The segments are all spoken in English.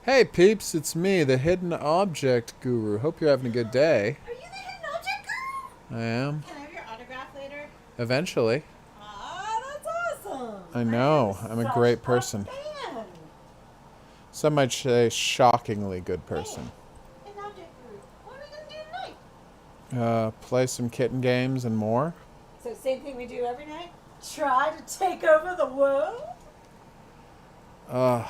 Hey peeps, it's me, the Hidden Object Guru. Hope you're having a good day. Are you the hidden object guru? I am. Can I have your autograph later? Eventually. Ah, that's awesome. I I am know, I'm a such great a person. fan. Some might say shockingly good person. Hey, hidden object guru. What are we gonna do tonight? Play some kitten games and more. So same thing we do every night. Try to take over the world. Uh,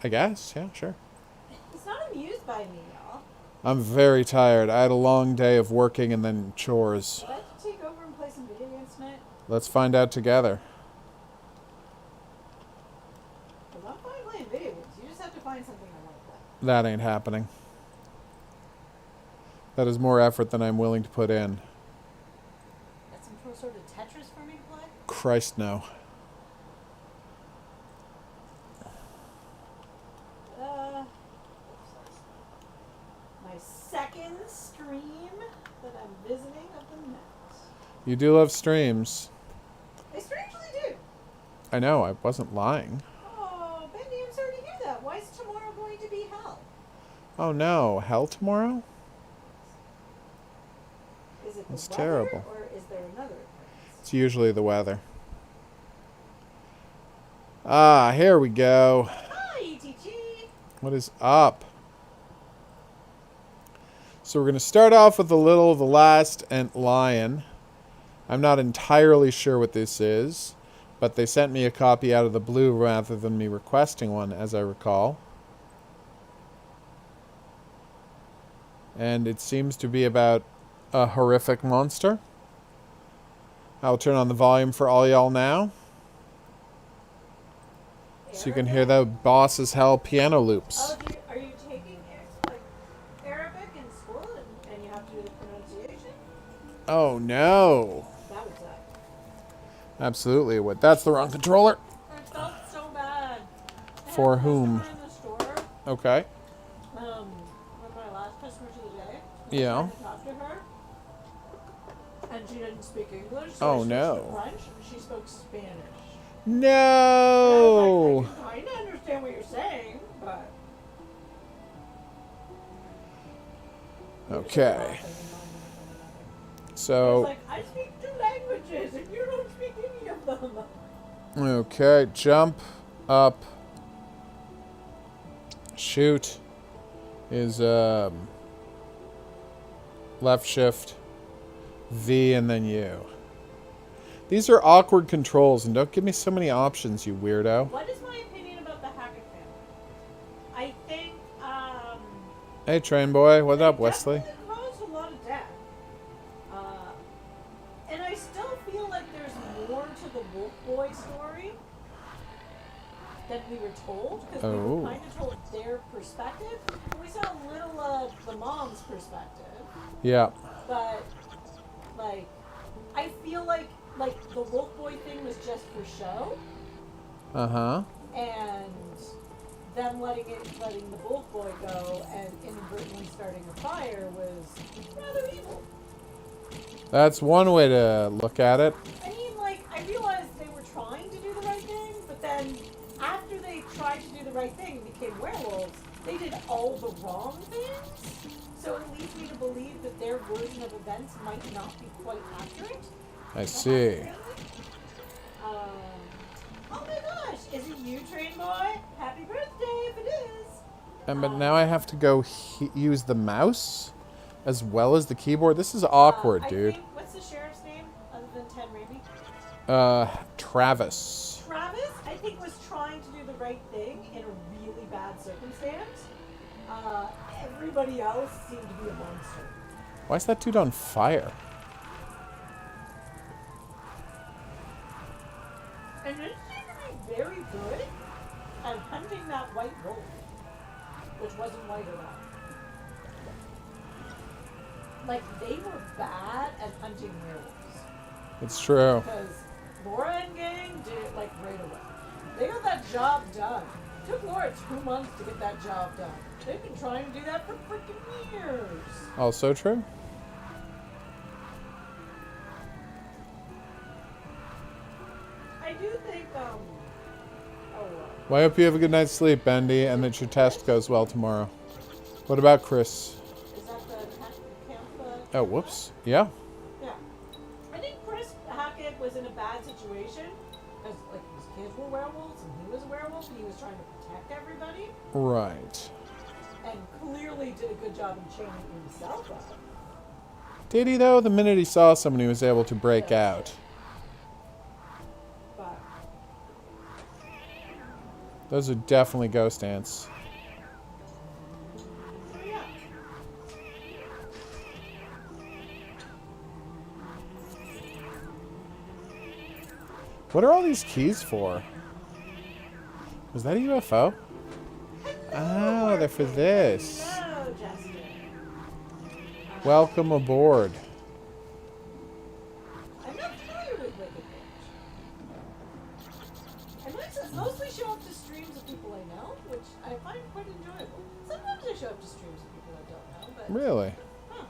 I guess, yeah, sure. He's not amused by me, y'all. I'm very tired. I had a long day of working and then chores. Would I like to take over and play some video games tonight? Let's find out together. Because I'm fine playing video games. You just have to find something I want to play. That ain't happening. That is more effort than I'm willing to put in. Got some sort of Tetris for me to play? Christ, no. My second stream that I'm visiting of the net. You do love streams. I strangely do. I know, I wasn't lying. Oh, Bendy, I'm sorry to hear that. Why is tomorrow going to be hell? Oh no, hell tomorrow? Is it the That's weather, terrible. or is there another occurrence? It's usually the weather. Ah, here we go. Hi, ETG. What is up? So we're going to start off with a little of The Last Ant Lion. I'm not entirely sure what this is, but they sent me a copy out of the blue rather than me requesting one, as I recall. And it seems to be about a horrific monster. I'll turn on the volume for all y'all now, so you can hear the boss as hell piano loops. Oh, are you taking like Arabic in school and you have to do the pronunciation? Oh no. That was that. Absolutely it would. That's the wrong controller. I felt so bad. I For had a whom? customer in the store. Okay. One of my last customers of the day. Yeah. I was trying to talk to her, and she didn't speak English. So Oh, I switched no. to French, and she spoke Spanish. No. And I was like, I can kind of understand what you're saying, but. Okay. I was So, like, I speak two languages, and you don't speak any of them. okay, jump, up, shoot is left shift, V, and then U. These are awkward controls, and don't give me so many options, you weirdo. What is my opinion about the Hackett family? I think, Hey, train boy, what up, they Wesley? definitely caused a lot of death. And I still feel like there's more to the Wolf Boy story than we were told, because we Oh. were kind of told their perspective. And we saw a little of the mom's perspective, Yeah. but, like, I feel like the Wolf Boy thing was just for show, Uh-huh. and them letting the Wolf Boy go and inadvertently starting a fire was rather evil. That's one way to look at it. I mean, like, I realized they were trying to do the right thing, but then after they tried to do the right thing and became werewolves, they did all the wrong things. So it leads me to believe that their version of events might not be quite accurate. I see. Oh my gosh, is it you, Train Boy? Happy birthday if it is. But now I have to go use the mouse as well as the keyboard. This is awkward, I dude. think, what's the sheriff's name other than Ted Raby? Travis. Travis, I think, was trying to do the right thing in a really bad circumstance. Everybody else seemed to be a monster. Why is that dude on fire? And it seemed to be very good at hunting that white wolf, which wasn't white at all. Like, they were bad at hunting werewolves. It's true. Because Laura and gang did it, like, right away. They got that job done. It took Laura 2 months to get that job done. They've been trying to do that for freaking years. Also true. I do think, Oh, Well, I hope you have a good night's sleep, Bendy, and that your test goes well tomorrow. What about Chris? is that the camp? Oh, whoops. Yeah. Yeah. I think Chris Hackett was in a bad situation because, like, his kids were werewolves and he was a werewolf and he was trying to protect everybody Right. and clearly did a good job in chaining himself up. Did he, though? The minute he saw someone, he was able to break Yeah. out. But Those are definitely ghost ants. so yeah. What are all these keys for? Was that a UFO? Oh, they're for this. Hello, Justin. Welcome aboard. I'm not familiar with Wicked Witch. I mostly show up to streams of people I know, which I find quite enjoyable. Sometimes I show up to streams of people I don't know, but Really? huh.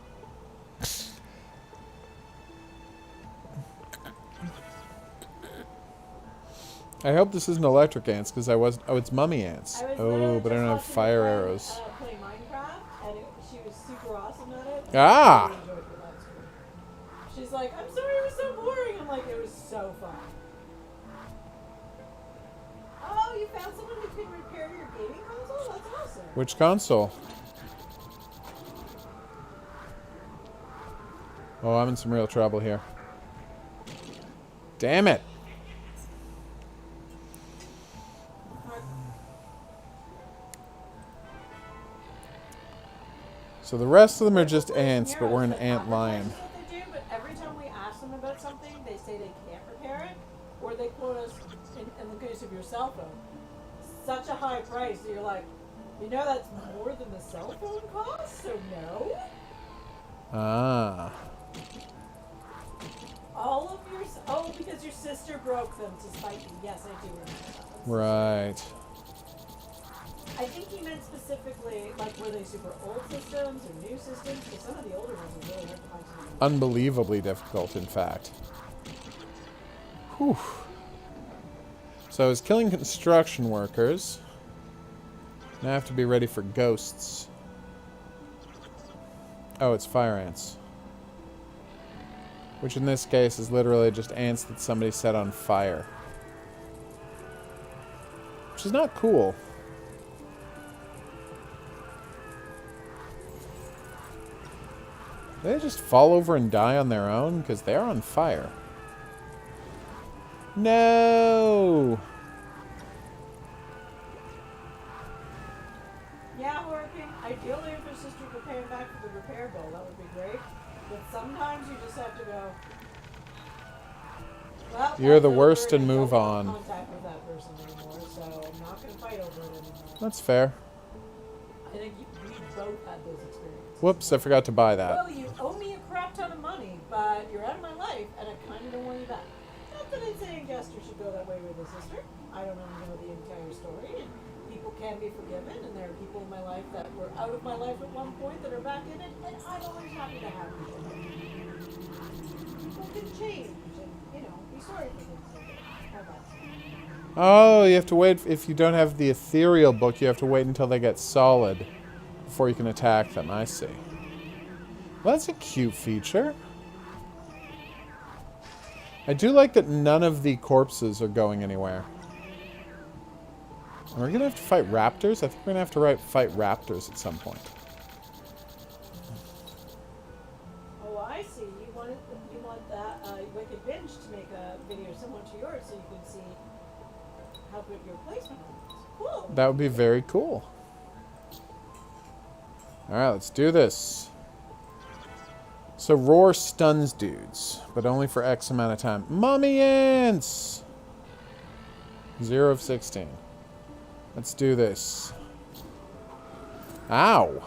I hope this isn't electric ants, because I was... Oh, it's mummy ants. I was Oh, literally but I just don't have watching fire my friend, arrows. play Minecraft, and she was super awesome at it. Ah! I really enjoyed the live stream. She's like, I'm sorry it was so boring. I'm like, it was so fun. Oh, you found someone who can repair your gaming console? That's awesome. Which console? Oh, I'm in some real trouble here. Damn it! So the rest of them are just ants, but we're an ant lion. What they do, but every time we ask them about something, they say they can't repair it, or they quote us, in the case of your cell phone, such a high price that you're like, you know that's more than the cell phone costs, so no. Ah. All of your, oh, because your sister broke them to spite you. Yes, I do remember that. I'm so Right. sorry. I think he meant specifically, like, were they super old systems or new systems? Because some of the older ones are really hard to find something. Unbelievably difficult, in fact. Whew. So I was killing construction workers. Now I have to be ready for ghosts. Oh, it's fire ants. Which in this case is literally just ants that somebody set on fire. Which is not cool. Do they just fall over and die on their own? Because they're on fire. No! Yeah, working. Ideally, if your sister could pay him back for the repair bill, that would be great. But sometimes you just have to go. Well, You're the that's worst over, and move don't on. have contact with that person anymore, so I'm not going to fight over it anymore. That's fair. I think we both had those experiences. Whoops, I forgot to buy that. Well, you owe me a crap ton of money, but you're out of my life, and I kind of don't want you back. Not that I'm saying Jester should go that way with his sister. I don't know the entire story, and people can be forgiven, and there are people in my life that were out of my life at one point that are back in it, and I'm always happy to have people. People can change, and, be sorry for things like that. How about that? Oh, you have to wait. If you don't have the ethereal book, you have to wait until they get solid before you can attack them. I see. Well, that's a cute feature. I do like that none of the corpses are going anywhere. Are we going to have to fight raptors? I think we're going to have to fight raptors at some point. Oh, I see. You want that Wicked Binge to make a video similar to yours so you can see how good your placement is. Cool. That would be very cool. Alright, let's do this. So roar stuns dudes, but only for X amount of time. Mummy ants! 0 of 16. Let's do this. Ow!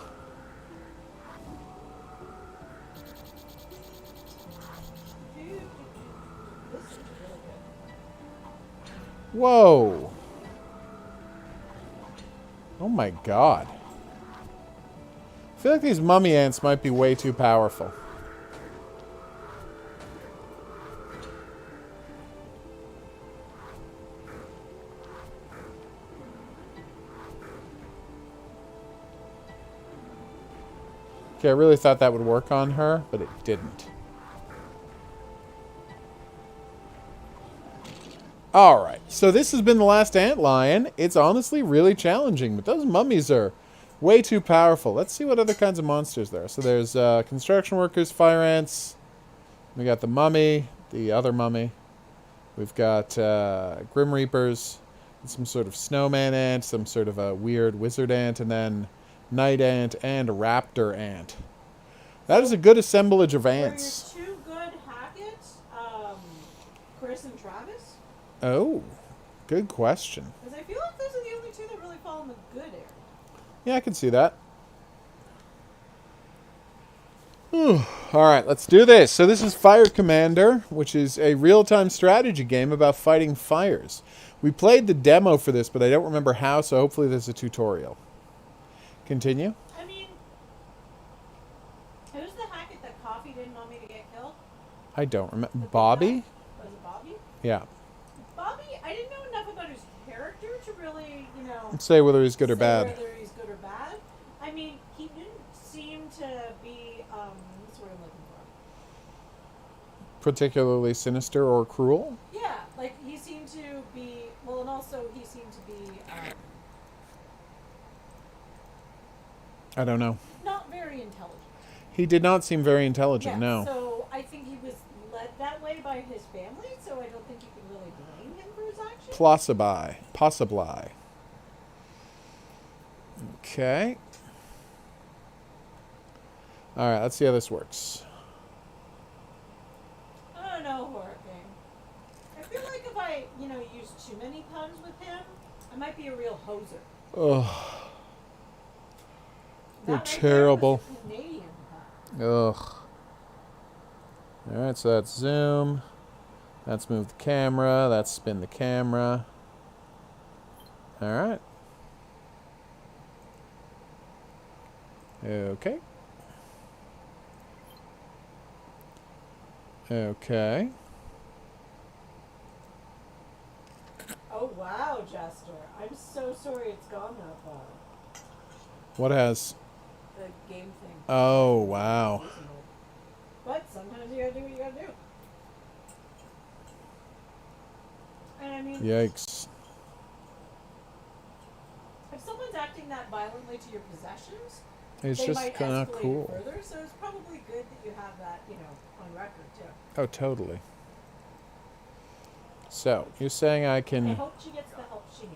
Dude, this is really good. Whoa! Oh my god. I feel like these mummy ants might be way too powerful. Okay, I really thought that would work on her, but it didn't. Alright, so this has been the last antlion. It's honestly really challenging, but those mummies are way too powerful. Let's see what other kinds of monsters there are. So there's construction workers, fire ants. We got the mummy, the other mummy. We've got Grim Reapers, some sort of snowman ant, some sort of a weird wizard ant, and then night ant and raptor ant. That is a good assemblage of ants. Were your two good Hackett, Chris and Travis? Oh, good question. Because I feel like those are the only two that really fall in the good area. Yeah, I can see that. Alright, let's do this. So this is Fire Commander, which is a real-time strategy game about fighting fires. We played the demo for this, but I don't remember how, so hopefully there's a tutorial. Continue. I mean, who's the Hackett that Coffee didn't want me to get killed? I don't remember. The big Bobby? guy? Was it Bobby? Yeah. Bobby, I didn't know enough about his character to really, Say whether he's good or say bad. whether he's good or bad. I mean, he didn't seem to be, what's the word I'm looking for? Particularly sinister or cruel? Yeah, like, he seemed to be, well, and also he seemed to be, I don't know. not very intelligent. He did not seem very intelligent, Yeah, no. so I think he was led that way by his family, so I don't think you can really blame him for his actions. Possibly. Okay. Alright, let's see how this works. I don't know, Horror King. I feel like if I, use too many puns with him, I might be a real hoser. Ugh. That You're right there terrible. was a Canadian pun. Ugh. Alright, so that's zoom. That's move the camera. That's spin the camera. Alright. Okay. Okay. Oh, wow, Jester. I'm so sorry it's gone that far. What has? The game thing. Oh, wow. But sometimes you gotta do what you gotta do. And I mean, Yikes. if someone's acting that violently to your possessions, It's they just might kind of escalate cool. it further. So it's probably good that you have that, on record too. Oh, totally. So, you're saying I I can... hope she gets the help she needs.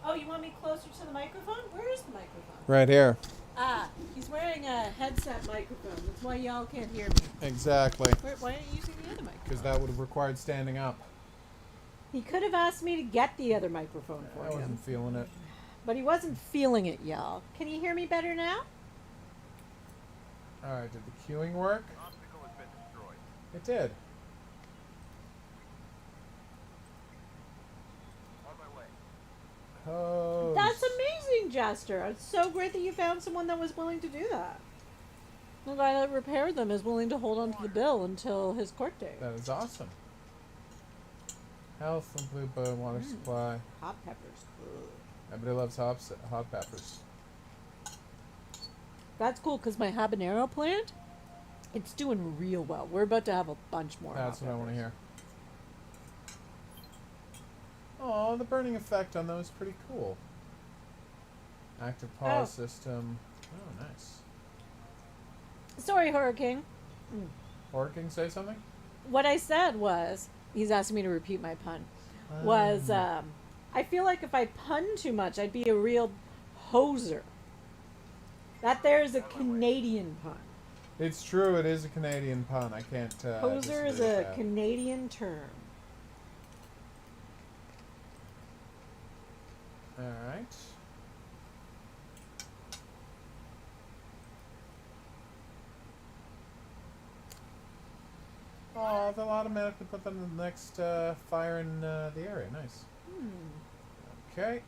Oh, you want me closer to the microphone? Where is the microphone? Right here. Ah, he's wearing a headset microphone. That's why y'all can't hear me. Exactly. Why aren't you using the other microphone? Because that would have required standing up. He could have asked me to get the other microphone for I him. wasn't feeling it. But he wasn't feeling it, y'all. Can you hear me better now? Alright, did the queuing work? It did. Oh. That's amazing, Jester. It's so great that you found someone that was willing to do that. The guy that repaired them is willing to hold on to the bill until his court date. That is awesome. Health and blue bone, water supply. Hot peppers. Ugh. Everybody loves hot peppers. That's cool because my habanero plant, it's doing real well. We're about to have a bunch more. That's hot what I want to peppers. hear. Oh, the burning effect on those is pretty cool. Active pause system. Oh, nice. Sorry, Horror King. Or can you say something? What I said was, he's asking me to repeat my pun, was I feel like if I pun too much, I'd be a real hoser. That there is a Canadian pun. It's true, it is a Canadian pun. I can't. Hoser is disagree with a that. Canadian term. Alright. Oh, they'll automatically put them in the next fire in the area. Nice. Okay.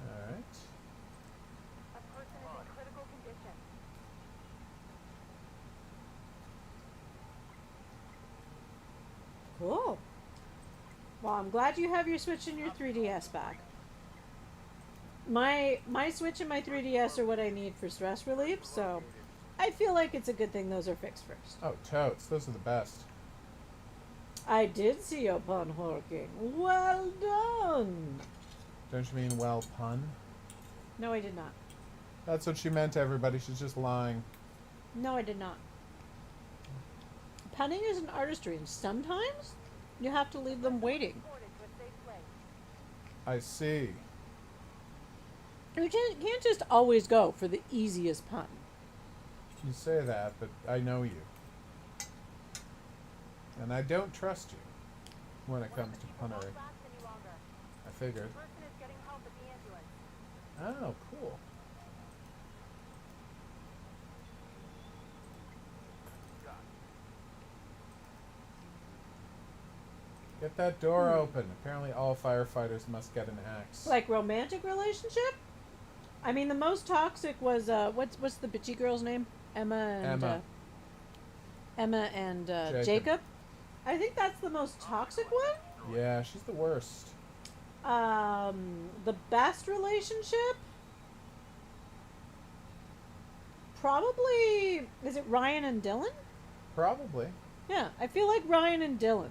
Alright. A person is in critical condition. Cool. Well, I'm glad you have your Switch and your 3DS back. my Switch and my 3DS are what I need for stress relief, so I feel like it's a good thing those are fixed first. Oh, totes. Those are the best. I did see your pun horking. Well done. Don't you mean well pun? No, I did not. That's what she meant, everybody. She's just lying. No, I did not. Punning is an artistry, and sometimes you have to leave them waiting. I see. You can't just always go for the easiest pun. You say that, but I know you. And I don't trust you when it comes to punnery. I figured. Oh, cool. Get that door open. Apparently all firefighters must get an axe. Like romantic relationship? I mean, the most toxic was what's the bitchy girl's name? Emma and Jacob. I think that's the most toxic one. Yeah, she's the worst. The best relationship? Probably, is it Ryan and Dylan? Probably. Yeah, I feel like Ryan and Dylan.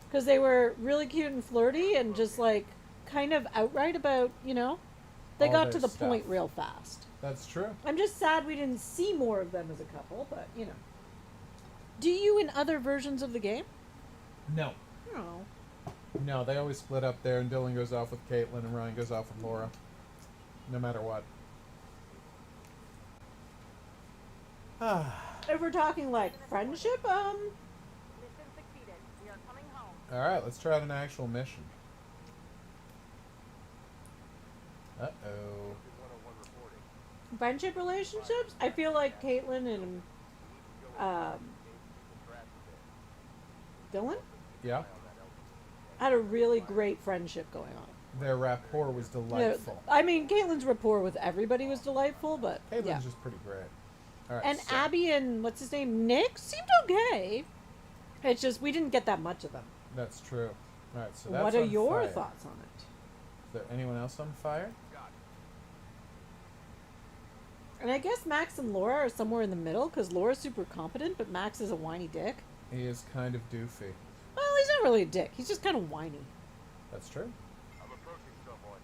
Because they were really cute and flirty and just like kind of outright about, they All got their to the stuff. point real fast. That's true. I'm just sad we didn't see more of them as a couple, but Do you in other versions of the game? No. No. No, they always split up there, and Dylan goes off with Caitlin, and Ryan goes off with Laura. No matter what. If we're talking like friendship, Mission succeeded. We are coming home. Alright, let's try out an actual mission. Uh-oh. friendship relationships, I feel like Caitlin and Dylan Yeah? had a really great friendship going on. Their rapport was Yeah, delightful. I mean, Caitlin's rapport with everybody was delightful, but Caitlin's yeah. just pretty great. Alright, And so- Abby and what's his name, Nick, seemed okay. It's just we didn't get that much of them. That's true. Alright, so that's What are on your fire. thoughts on it? Is there anyone else on fire? And I guess Max and Laura are somewhere in the middle because Laura's super competent, but Max is a whiny dick. He is kind of doofy. Well, he's not really a dick. He's just kind of whiny. That's true. I'm approaching someone.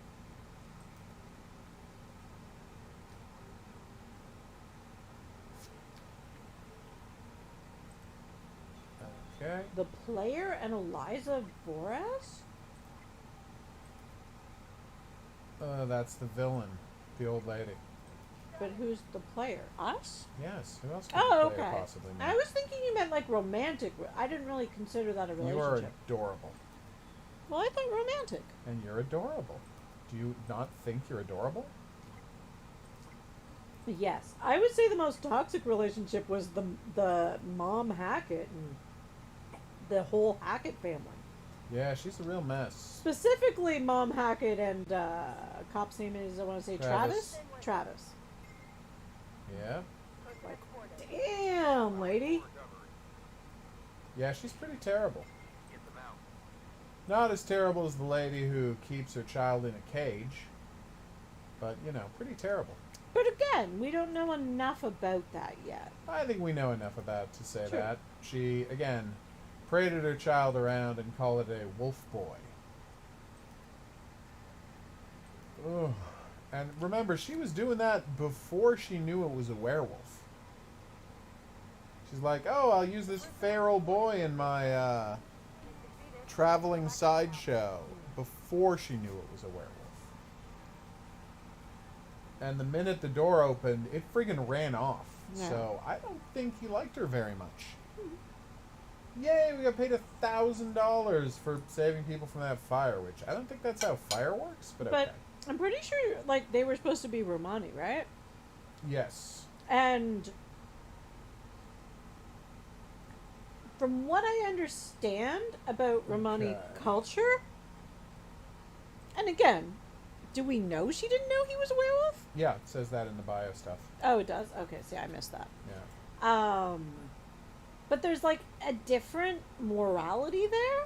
Okay. The player and Eliza Voras? That's the villain. The old lady. But who's the player? Us? Yes. Who else could Oh, the player okay. possibly be? I was thinking you meant like romantic. I didn't really consider that a You are relationship. adorable. Well, I thought romantic. And you're adorable. Do you not think you're adorable? Yes, I would say the most toxic relationship was the mom Hackett and the whole Hackett family. Yeah, she's a real mess. Specifically, Mom Hackett and cop's name is, I want to say, Travis. Travis. Yeah? Damn, lady. Yeah, she's pretty terrible. Not as terrible as the lady who keeps her child in a cage. But, pretty terrible. But again, we don't know enough about that yet. I think we know enough about to say True. that. She, again, paraded her child around and called it a wolf boy. Ugh. And remember, she was doing that before she knew it was a werewolf. She's like, oh, I'll use this feral boy in my traveling sideshow, before she knew it was a werewolf. And the minute the door opened, it friggin' ran off. Yeah. So I don't think he liked her very much. Yay, we got paid $1,000 for saving people from that fire, which I don't think that's how fire works, but okay. But I'm pretty sure, like, they were supposed to be Romani, right? Yes. And from what I understand about Romani Okay. culture, and again, do we know she didn't know he was a werewolf? Yeah, it says that in the bio stuff. Oh, it does? Okay, see, I missed that. Yeah. But there's like a different morality there.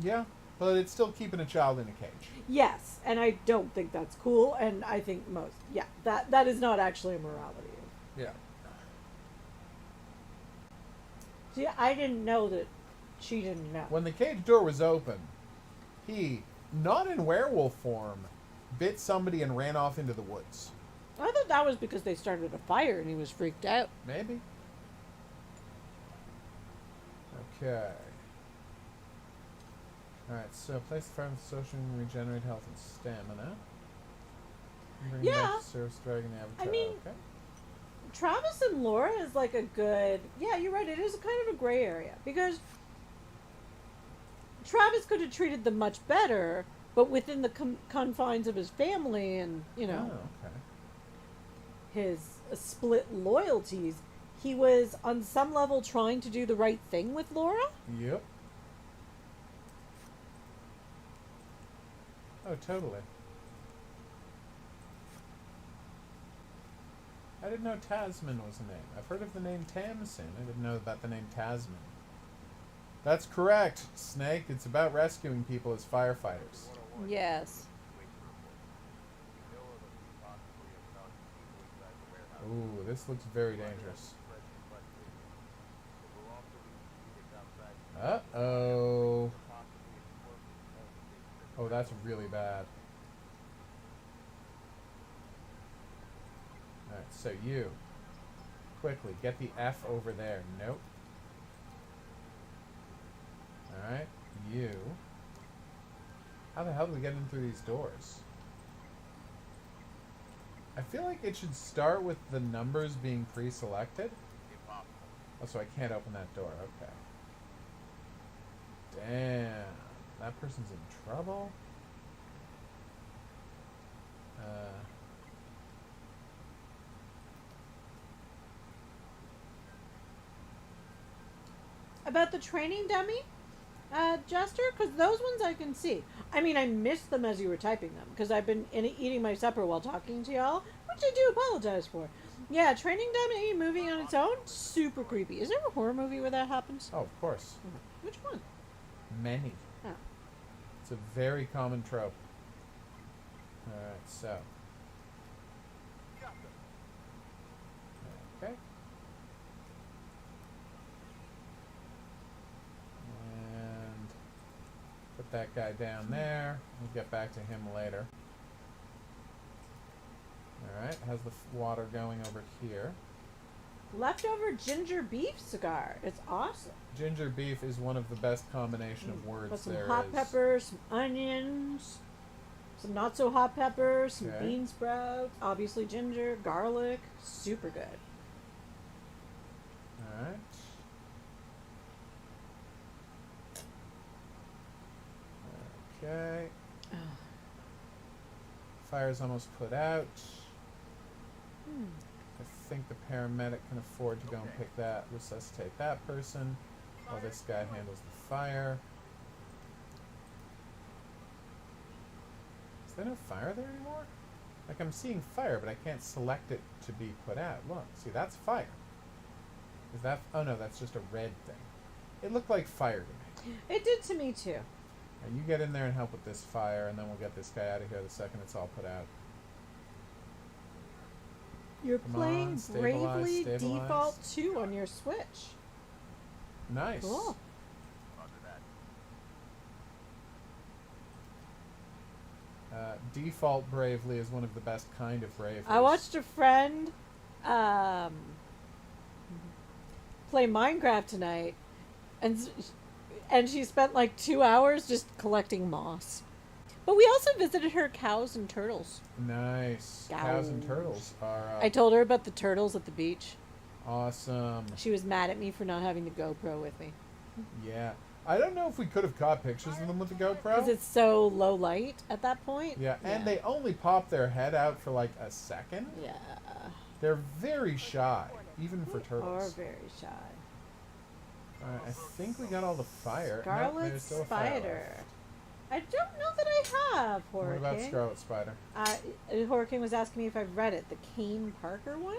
Yeah. But it's still keeping a child in a cage. Yes, and I don't think that's cool. And I think that is not actually a morality. Yeah. See, I didn't know that she didn't know. When the cage door was open, he, not in werewolf form, bit somebody and ran off into the woods. I thought that was because they started a fire and he was freaked out. Maybe. Okay. Alright, so place the fire with social and regenerate health and stamina. Bring Yeah. back the service dragon avatar. I mean, okay. Travis and Laura is like a good. Yeah, you're right. It is kind of a gray area because Travis could have treated them much better, but within the confines of his family and Oh, okay. his split loyalties, he was on some level trying to do the right thing with Laura. Yep. Oh, totally. I didn't know Tasman was a name. I've heard of the name Tamsin. I didn't know about the name Tasman. That's correct, Snake. It's about rescuing people as firefighters. Yes. Ooh, this looks very dangerous. Uh-oh. Oh, that's really bad. Alright, so you. Quickly, get the F over there. Nope. Alright, you. How the hell do we get in through these doors? I feel like it should start with the numbers being pre-selected. Oh, so I can't open that door. Okay. Damn. That person's in trouble. About the training dummy, Jester, because those ones I can see. I mean, I missed them as you were typing them because I've been eating my supper while talking to y'all, which I do apologize for. Yeah, training dummy moving on its own, super creepy. Is there a horror movie where that happens? Oh, of course. Which one? Many. Oh. It's a very common trope. Alright, so. Okay. And put that guy down there. We'll get back to him later. Alright, how's the water going over here? Leftover ginger beef cigar. It's awesome. Ginger beef is one of the best combination of words Put some there hot is. peppers, some onions, some not so hot peppers, some Okay. bean sprouts, obviously ginger, garlic. Super good. Alright. Okay. Fire's almost put out. I think the paramedic can afford to go and pick that, resuscitate that person, while this guy handles the fire. Is there no fire there anymore? Like, I'm seeing fire, but I can't select it to be put out. Look, see, that's fire. Is that... Oh, no, that's just a red thing. It looked like fire to me. It did to me too. Now, you get in there and help with this fire, and then we'll get this guy out of here the second it's all put out. You're Come playing on, stabilize, Bravely stabilize. Default 2 on your Switch. Nice. Cool. Default Bravely is one of the best kind of Bravely. I watched a friend play Minecraft tonight, and she spent like 2 hours just collecting moss. But we also visited her cows and turtles. Nice. Cows and turtles are I told her about the turtles at the beach. awesome. She was mad at me for not having the GoPro with me. Yeah. I don't know if we could have caught pictures of them with the GoPro. Because it's so low light at that point. Yeah, and they only pop their head out for like a second. Yeah. They're very shy, even for Are turtles. very shy. Alright, I think we got all the fire. Nope, Scarlet there's still a fire Spider. left. I don't know that I have Horror What about King. Scarlet Spider? Horror King was asking me if I've read it. The Kane Parker one?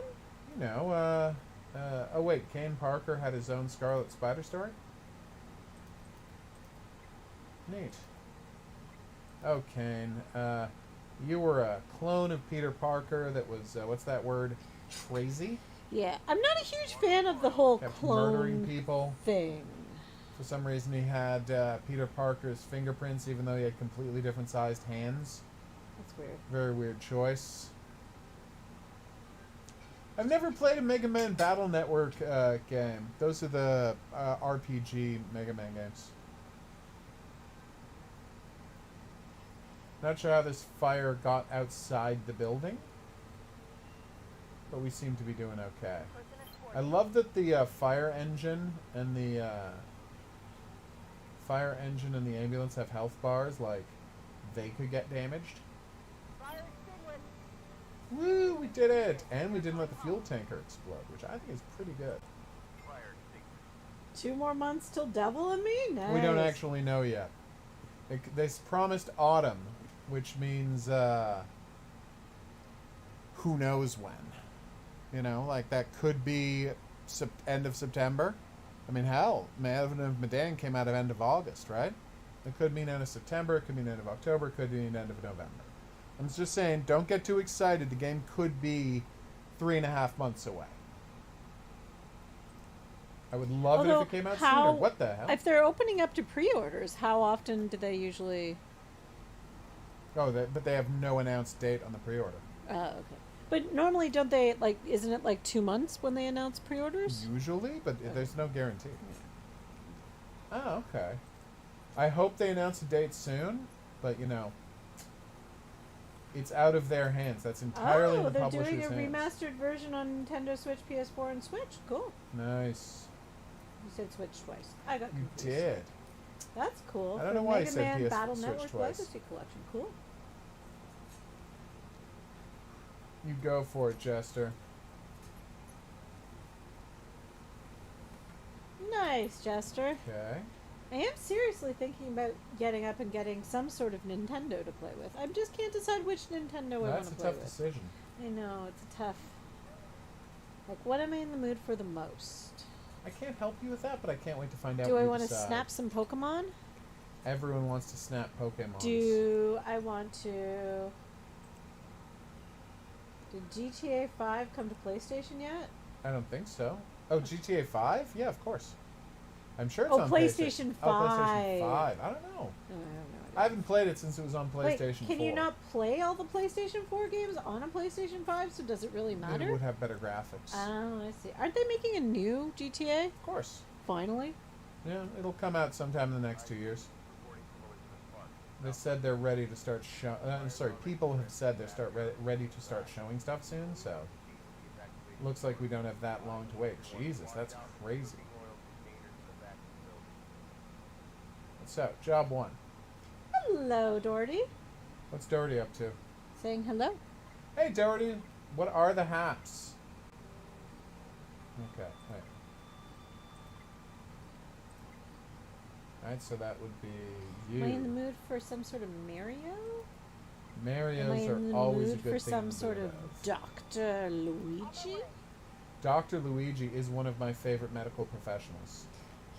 You know, oh wait, Kane Parker had his own Scarlet Spider story? Neat. Oh, Kane. You were a clone of Peter Parker that was, what's that word? Crazy? Yeah, I'm not a huge fan of the whole Kept murdering clone people. thing. For some reason, he had Peter Parker's fingerprints, even though he had completely different sized hands. That's weird. Very weird choice. I've never played a Mega Man Battle Network game. Those are the RPG Mega Man games. Not sure how this fire got outside the building, but we seem to be doing okay. I love that the fire engine and the ambulance have health bars, like they could get damaged. Fire extinguished. Woo, we did it! And we didn't let the fuel tanker explode, which I think is pretty good. Fire extinguished. 2 more months till Devil and Me? Nice. We don't actually know yet. They promised autumn, which means who knows when. You know, like that could be end of September. I mean, hell, Maven of Medan came out of end of August, right? It could mean end of September, it could mean end of October, it could mean end of November. I'm just saying, don't get too excited. The game could be 3.5 months away. I would love it if it came out sooner. What the hell? If they're opening up to pre-orders, how often do they usually... Oh, but they have no announced date on the pre-order. Oh, okay. But normally, don't they, like, isn't it like 2 months when they announce pre-orders? Usually, but there's no guarantee. Oh, okay. I hope they announce a date soon, but, you know, it's out of their hands. That's entirely in the they're publisher's doing a hands. remastered version on Nintendo Switch, PS4, and Switch? Cool. Nice. You said Switch twice. I got You confused. did. That's cool. I don't For know why I Mega said Man PS Battle Switch Network twice. Legacy Collection. Cool. You go for it, Jester. Nice, Jester. Okay. I am seriously thinking about getting up and getting some sort of Nintendo to play with. I just can't decide which Nintendo I want That's to a play tough with. decision. I know, it's a tough... Like, what am I in the mood for the most? I can't help you with that, but I can't wait to find out Do what I you want to decide. snap some Pokemon? Everyone wants to snap Pokemon. Do I want to... Did GTA 5 come to PlayStation yet? I don't think so. Oh, GTA 5? Yeah, of course. I'm sure it's Oh, on PlayStation Oh, PlayStation 5. 5. I don't know. Oh, I have no idea. I haven't played it since it was on Wait, PlayStation 4. can you not play all the PlayStation 4 games on a PlayStation 5, so does it really It matter? would have better graphics. Oh, I see. Aren't they making a new GTA? Of course. Finally? Yeah, it'll come out sometime in the next 2 years. They said they're ready to start show. People have said they're ready to start showing stuff soon. So looks like we don't have that long to wait. Jesus, that's crazy. So, job 1. Hello, Doherty. What's Doherty up to? Saying hello. Hey, Doherty. What are the haps? Okay. Right. Alright, so that would be you. Am I in the mood for some sort of Mario? Am I Marios in the are always a mood good for thing some to sort do of with. Dr. Luigi? Dr. Luigi is one of my favorite medical professionals.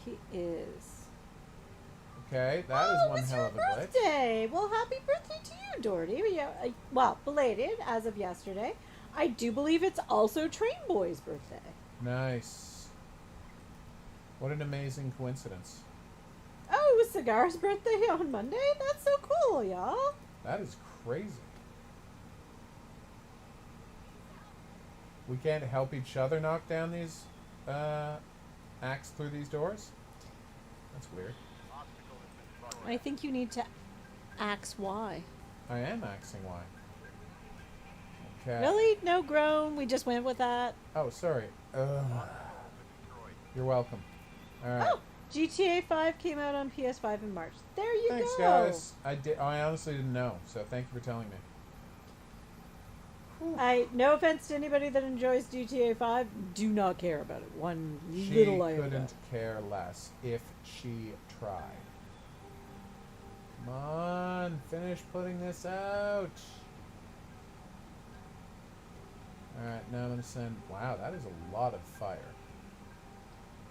He is. Okay, that is one it's hell your of a glitch. birthday. Well, happy birthday to you, Doherty. Well, belated as of yesterday. I do believe it's also Train Boy's birthday. Nice. What an amazing coincidence. Oh, it was Cigar's birthday on Monday? That's so cool, y'all. That is crazy. We can't help each other knock down these axe through these doors? That's weird. I think you need to axe why. I am axing why. Okay. Really? No groan? We just went with that? Oh, sorry. You're welcome. Alright. Oh, GTA 5 came out on PS5 in March. There you Thanks, go. guys. I honestly didn't know, so thank you for telling me. No offense to anybody that enjoys GTA 5, do not care about it. One She little iota. couldn't care less if she tried. Come on, finish putting this out. Alright, now I'm going to send... Wow, that is a lot of fire.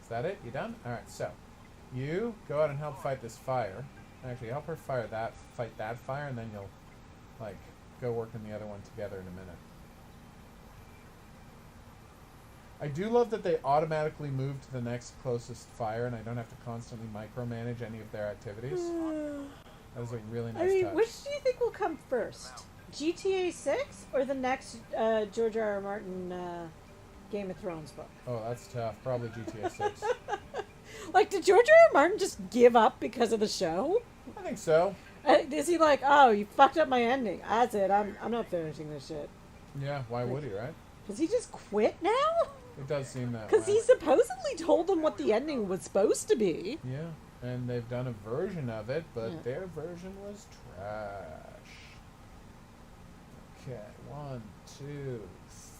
Is that it? You done? Alright, so. You go out and help fight this fire. Actually, help her fight that fire, and then you'll, like, go work on the other one together in a minute. I do love that they automatically move to the next closest fire, and I don't have to constantly micromanage any of their activities. That was a really nice I mean, touch. which do you think will come first? GTA 6 or the next George R. R. Martin Game of Thrones book? Oh, that's tough. Probably GTA 6. Like, did George R. R. Martin just give up because of the show? I think so. Is he like, oh, you fucked up my ending? That's it. I'm not finishing this shit. Yeah, why would he, right? Does he just quit now? It does seem that Because way. he supposedly told them what the ending was supposed to be. Yeah, and they've done a version of it, but Yeah. their version was trash. Okay, 1, 2,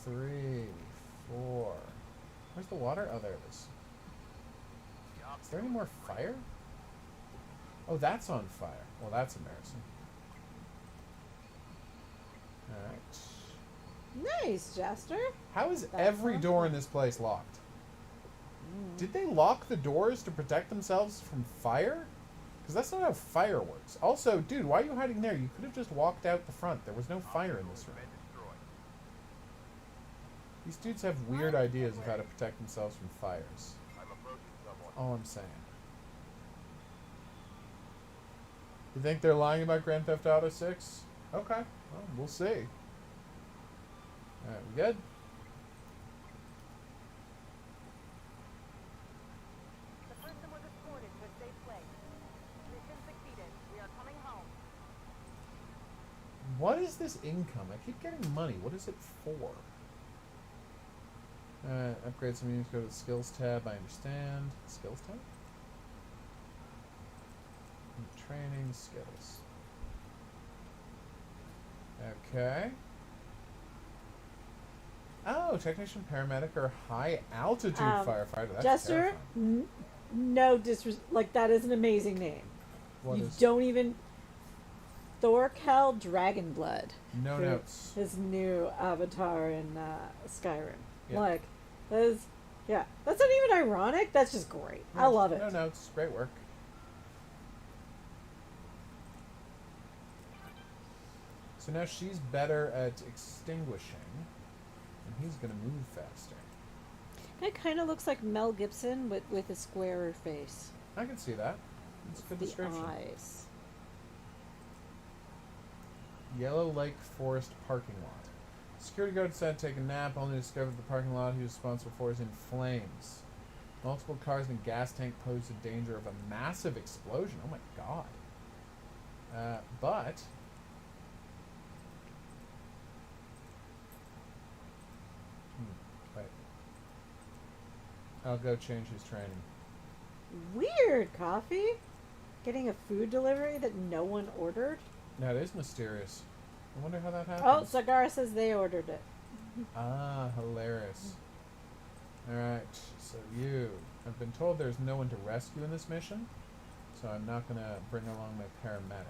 3, 4. Where's the water? Oh, there it is. Is there any more fire? Oh, that's on fire. Well, that's embarrassing. Alright. Nice, Jester. How is That's every awesome. door in this place locked? Did they lock the doors to protect themselves from fire? Because that's not how fire works. Also, dude, why are you hiding there? You could have just walked out the front. There was no fire in this room. These dudes have weird ideas of how to protect themselves from fires. I'm approaching someone. All I'm saying. You think they're lying about Grand Theft Auto 6? Okay. Well, we'll see. Alright, we good? The person was escorted to a safe place. Mission succeeded. We are coming home. What is this income? I keep getting money. What is it for? Upgrade some units. Go to the skills tab. I understand. Skills tab? Training skills. Okay. Oh, technician, paramedic, or high altitude firefighter. That's Jester, terrifying. no like, that is an amazing name. What you is- don't even... Thorkel Dragonblood. No for notes. His new avatar in Skyrim. Yeah. Like, that is... Yeah, that's not even ironic. That's just great. I love it. No notes. Great work. So now she's better at extinguishing, and he's gonna move faster. It kind of looks like Mel Gibson with a squarer face. I can see that. It's a good The description. eyes. Yellow Lake Forest parking lot. Security guard decided to take a nap, only to discover the parking lot he was responsible for is in flames. Multiple cars and gas tank pose the danger of a massive explosion. Oh my god. But... Wait. I'll go change his training. Weird, Coffee. Getting a food delivery that no one ordered. That is mysterious. I wonder how that Oh, happens. Sagara says they ordered it. Ah, hilarious. Alright, so you. I've been told there's no one to rescue in this mission, so I'm not going to bring along my paramedic.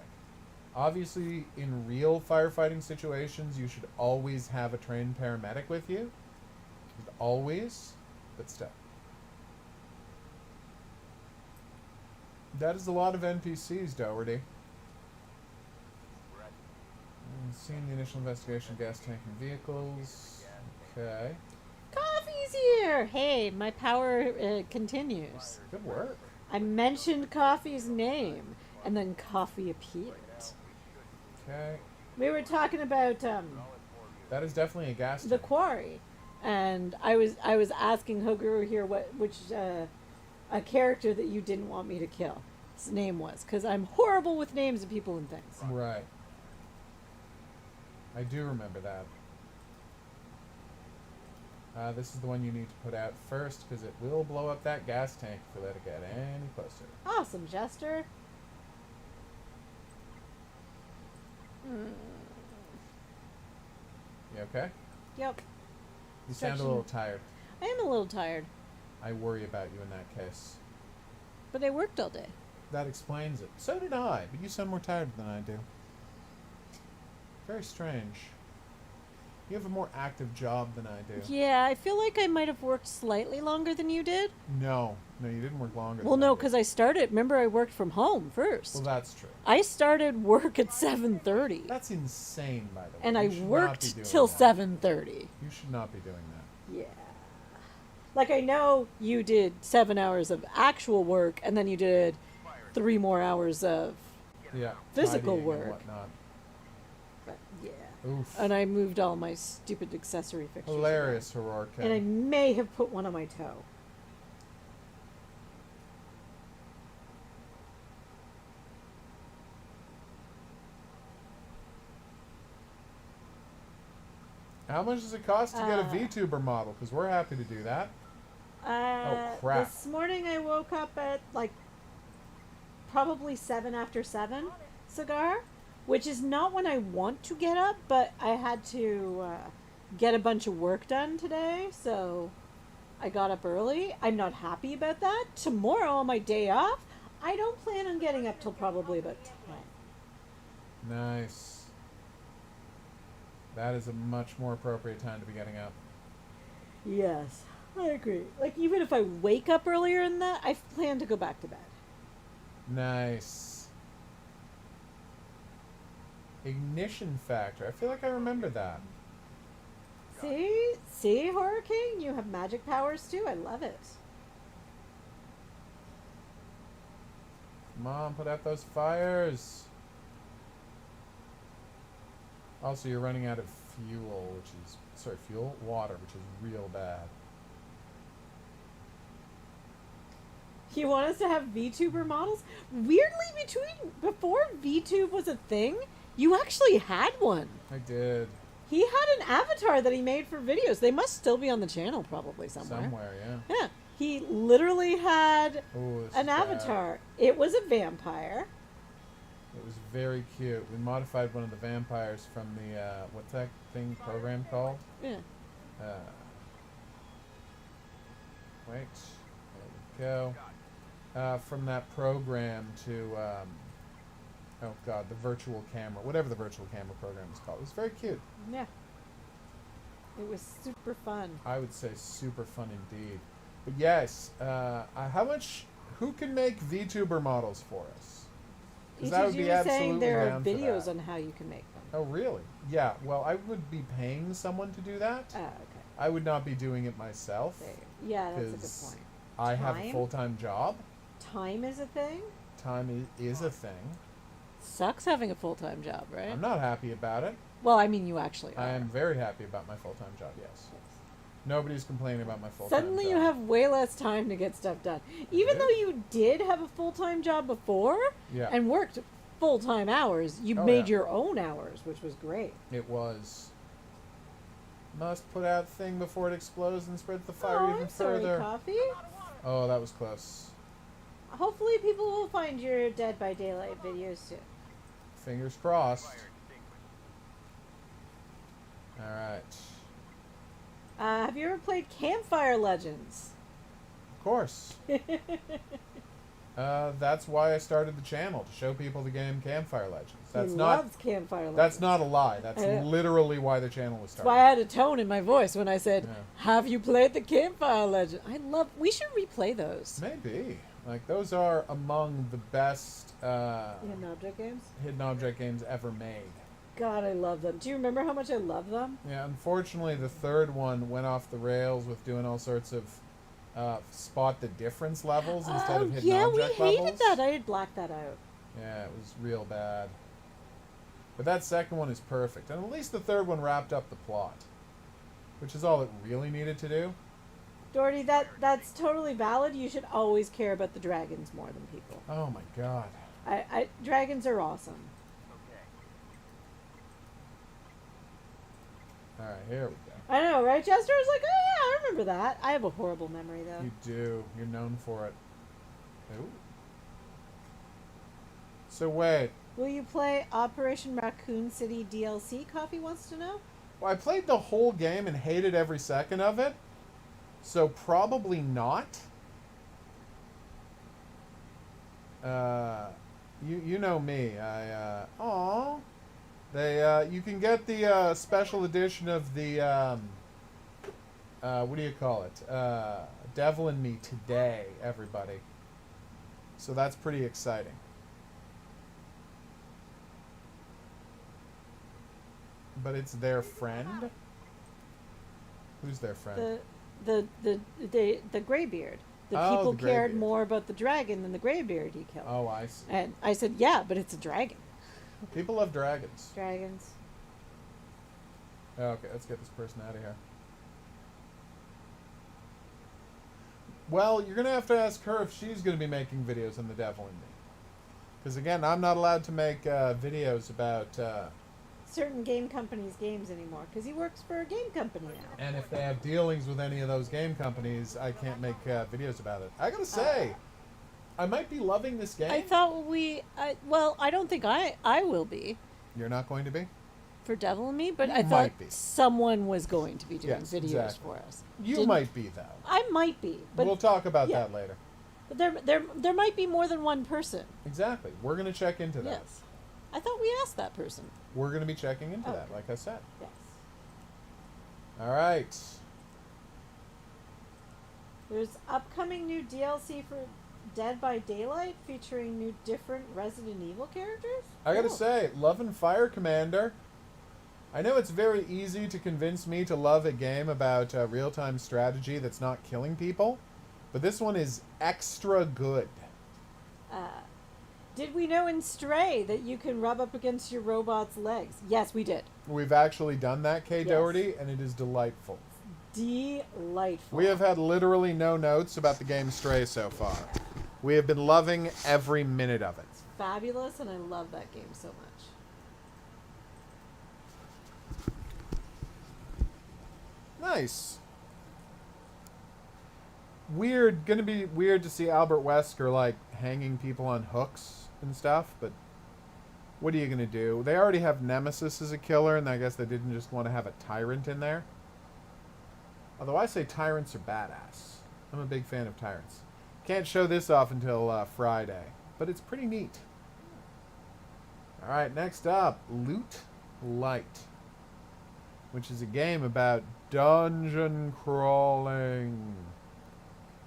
Obviously, in real firefighting situations, you should always have a trained paramedic with you. Always, but still. That is a lot of NPCs, Doherty. Seeing the initial investigation, gas tank and vehicles. Okay. Coffee's here! Hey, my power continues. Good work. I mentioned Coffee's name, and then Coffee appeared. Okay. We were talking about That is definitely a gas the tank. quarry, and I was asking Hoguru here which a character that you didn't want me to kill his name was, because I'm horrible with names of people and things. Right. I do remember that. This is the one you need to put out first, because it will blow up that gas tank if you let it get any closer. Awesome, Jester. You okay? Yep. You sound a Stretching. little tired. I am a little tired, I worry about you in that case. but I worked all day. That explains it. So did I, but you sound more tired than I do. Very strange. You have a more active job than I do. Yeah, I feel like I might have worked slightly longer than you did. No, you didn't work longer. Well, than I no, did. because I started. Remember, I worked from home first. Well, that's true. I started work at 7:30, That's insane, by the way. and I You should not be worked doing till that. 7:30. You should not be doing that. Yeah. Like I know you did 7 hours of actual work, and then you did 3 more hours of Yeah. Physical tidying and work. whatnot. But yeah. Oof. And I moved all my stupid accessory fixtures. Hilarious, Horror around. And I may have put one on my toe. How much does it cost to get a Uh, VTuber model? Because we're happy to do that. Oh, crap. This morning I woke up at like probably 7 after 7 cigar, which is not when I want to get up, but I had to get a bunch of work done today, so I got up early. I'm not happy about that. Tomorrow, on my day off, I don't plan on getting up till probably about 10. Nice. That is a much more appropriate time to be getting up. Yes, I agree. Like, even if I wake up earlier than that, I plan to go back to bed. Nice. Ignition factor. I feel like I remember that. See, Horror King? You have magic powers too. I love it. Come on, put out those fires. Also, you're running out of fuel, water, which is real bad. You want us to have VTuber models? Weirdly, before VTube was a thing, you actually had one. I did. He had an avatar that he made for videos. They must still be on the channel, probably somewhere. Somewhere, yeah. Yeah, he literally had Ooh, this an is bad. avatar. It was a vampire. It was very cute. We modified one of the vampires from the, what's that thing program called? Yeah. Wait. There we go. From that program to, oh god, the virtual camera. Whatever the virtual camera program is called. It was very cute. Yeah. It was super fun. I would say super fun indeed. But yes, who can make VTuber models for us? 'Cause that would be You were saying absolutely there are down for videos that. on how you can make them. Oh, really? Yeah, well, I would be paying someone to do that. Oh, okay. I would not be doing it myself. There. Yeah, that's a 'Cause good point. I have a Time? full-time job. Time is a thing. Time is a thing. Sucks having a full-time job, right? I'm not happy about it. Well, I mean, you actually are. I am very happy about my full-time job, yes. Nobody's complaining about my full-time Suddenly job. you have way less time to get stuff done. Even Yeah. though you did have a full-time job before Yeah. and worked full-time hours, you Oh, made yeah. your own hours, which was great. It was. Must put out thing before it explodes and spreads the fire Oh, even I'm sorry, further. Coffee. Oh, that was close. Hopefully people will find your Dead by Daylight videos soon. Fingers crossed. Fire extinguished. Alright. Have you ever played Campfire Legends? Of course. That's why I started the channel, to show people the game Campfire Legends. That's he not loves Campfire Legends. that's not a lie. That's I know. literally why the channel was That's started. why I had a tone in my voice when I said, Yeah. "Have you played the Campfire Legend?" We should replay those. Maybe. Like, those are among the best Hidden object games. hidden object games ever made. God, I love them. Do you remember how much I love them? Yeah, unfortunately, the third one went off the rails with doing all sorts of spot the difference levels instead of hidden yeah, we object hated levels. that. I had blacked that out. Yeah, it was real bad. But that second one is perfect. And at least the third one wrapped up the plot. Which is all it really needed to do. Doherty, that's totally valid. You should always care about the dragons more than people. Oh my god. Dragons are awesome. Okay. Alright, here we go. I know, right, Chester? I was like, oh yeah, I remember that. I have a horrible memory though. You do. You're known for it. Ooh. So wait. Will you play Operation Raccoon City DLC? Coffee wants to know. Well, I played the whole game and hated every second of it. So probably not. You know me. They you can get the special edition of the what do you call it? Devil in Me today, everybody. So that's pretty exciting. But it's their friend. Who's their friend? The graybeard. The Oh, people the cared graybeard. more about the dragon than the graybeard he killed. Oh, I see. And I said, yeah, but it's a dragon. People love dragons. Dragons. Okay, let's get this person out of here. Well, you're going to have to ask her if she's going to be making videos on the Devil in Me. Because, again, I'm not allowed to make videos about... Certain game companies' games anymore because he works for a game company now. and if they have dealings with any of those game companies, I can't make videos about it. I got to say, I might be loving this game. I thought I don't think I will be You're not going to be? for Devil and Me, but You I thought might be. someone was going to be doing Yes, videos exactly. for us. You Didn't- might be, though. I might be, but We'll talk about yeah. that later. But there might be more than one person. Exactly. We're going to check into that. Yes. I thought we asked that person. We're going to be checking into that, Okay. like I said. Yes. All right. There's upcoming new DLC for Dead by Daylight featuring new different Resident Evil characters. I got to Cool. say, Love and Fire Commander. I know it's very easy to convince me to love a game about real-time strategy that's not killing people, but this one is extra good. Did we know in Stray that you can rub up against your robot's legs? Yes, we did. We've actually done that, Kay Yes. Doherty, and it is delightful. Delightful. We have had literally no notes about the game Stray so far. We have been loving every minute of it. It's fabulous, and I love that game so much. Nice. Weird. Gonna be weird to see Albert Wesker, like, hanging people on hooks and stuff, but what are you gonna do? They already have Nemesis as a killer, and I guess they didn't just want to have a tyrant in there. Although I say tyrants are badass. I'm a big fan of tyrants. Can't show this off until Friday, but it's pretty neat. Alright, next up, LootLite, which is a game about dungeon crawling.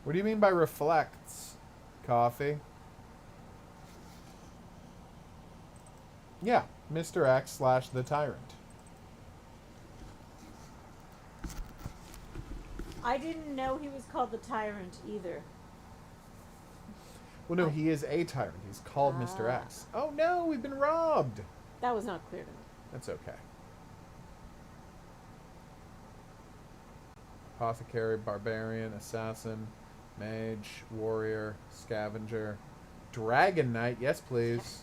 What do you mean by reflects, Coffee? Yeah, Mr. X / the Tyrant. I didn't know he was called the Tyrant either. Well, no, he is a tyrant. He's called Mr. Ah. X. Oh no, we've been robbed. That was not clear to me. That's okay. Apothecary, Barbarian, Assassin, Mage, Warrior, Scavenger, Dragon Knight. Yes, please.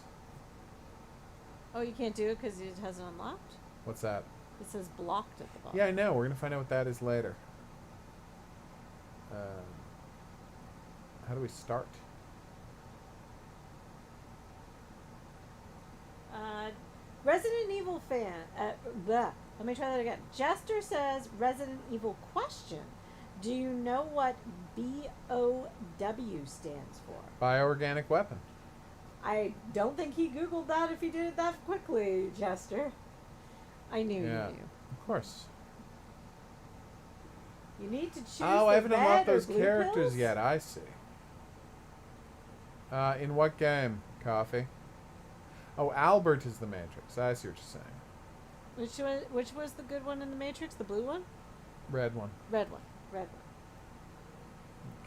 Oh, you can't do it because it hasn't unlocked? What's that? It says blocked at the bottom. Yeah, I know. We're going to find out what that is later. How do we start? Resident Evil fan. Bleh. Let me try that again. Jester says Resident Evil question. Do you know what BOW stands for? Bioorganic weapon. I don't think he Googled that if he did it that quickly, Jester. I knew Yeah. you knew. Of course. You need to choose Oh, the I haven't red unlocked or those blue characters pills? yet. I see. In what game, Coffee? Oh, Albert is the Matrix. I see what you're saying. Which was the good one in the Matrix? The blue one? Red one. Red one. Red one.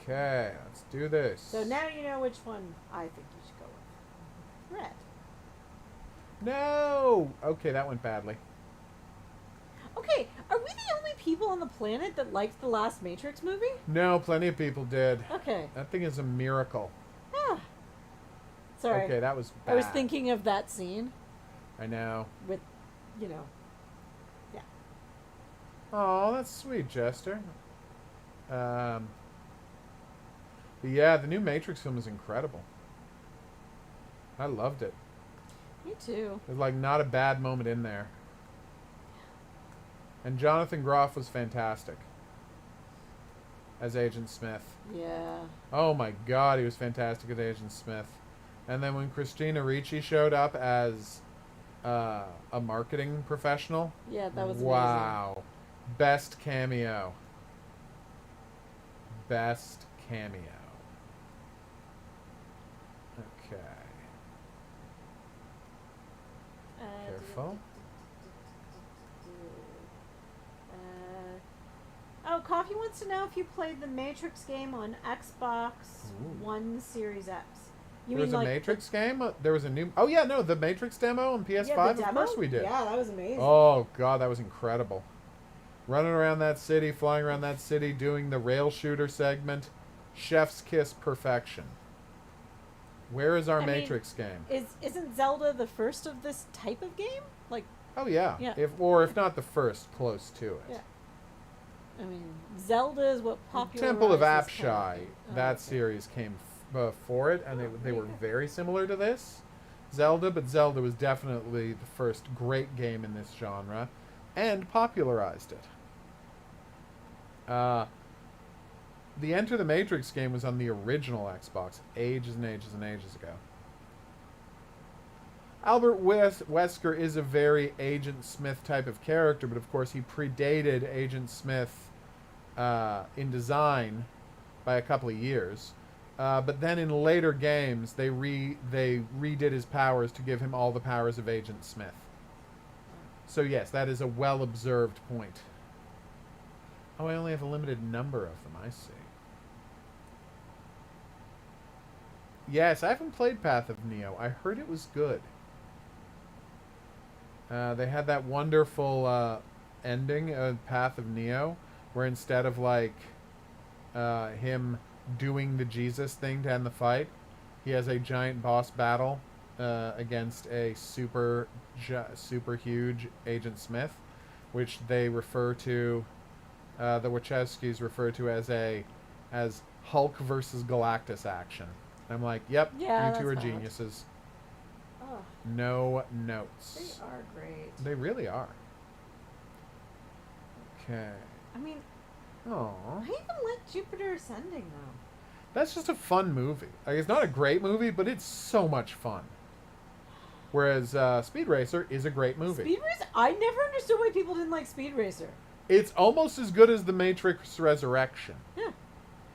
Okay, let's do this. So now you know which one I think you should go with. Red. No! Okay, that went badly. Okay, are we the only people on the planet that liked the last Matrix movie? No, plenty of people did. Okay. That thing is a miracle. Ah. Sorry. Okay, that was bad. I was thinking of that scene I know. with, you know, yeah. Oh, that's sweet, Jester. But yeah, the new Matrix film is incredible. I loved it. Me too. There's like not a bad moment in there. And Jonathan Groff was fantastic as Agent Smith. Yeah. Oh my god, he was fantastic as Agent Smith. And then when Christina Ricci showed up as a marketing professional. Yeah, that was wow. Best cameo. Best cameo. Okay. amazing. Careful. Oh, Coffee wants to know if you played the Matrix game on Xbox Ooh. One Series X. You There was a Matrix game? There was a new... Oh, yeah, no, the Matrix demo on PS5? Yeah, the Of course we did. Yeah, that was amazing. Oh, God, that was incredible. Running around that city, flying around that city, doing the rail shooter segment. Chef's kiss perfection. Where is our I mean, Matrix game? Isn't Zelda the first of this type of game? Like, Oh, yeah. Yeah. If not the first, close to it. yeah. I mean, Zelda is what popularized Temple of this kind of Apshai, thing. Oh, that okay. series came before it, and they were Okay. very similar to this. Zelda, but Zelda was definitely the first great game in this genre, and popularized it. The Enter the Matrix game was on the original Xbox, ages and ages and ages ago. Albert Wesker is a very Agent Smith type of character, but of course he predated Agent Smith in design by a couple of years. But then in later games, they redid his powers to give him all the powers of Agent Smith. So yes, that is a well-observed point. Oh, I only have a limited number of them, I see. Yes, I haven't played Path of Neo. I heard it was good. They had that wonderful ending of Path of Neo, where instead of like him doing the Jesus thing to end the fight, he has a giant boss battle against a super huge Agent Smith, which they refer to, the Wachowskis refer to as Hulk versus Galactus action. I'm like, yep, Yeah, you two are that's valid. geniuses. Oh, No notes. they are great. They really are. Okay. I mean, Aww. I even like Jupiter Ascending though. That's just a fun movie. Like, it's not a great movie, but it's so much fun. Whereas Speed Racer is a great movie. Speed Racer. I never understood why people didn't like Speed Racer. It's almost as good as The Matrix Resurrection. Yeah,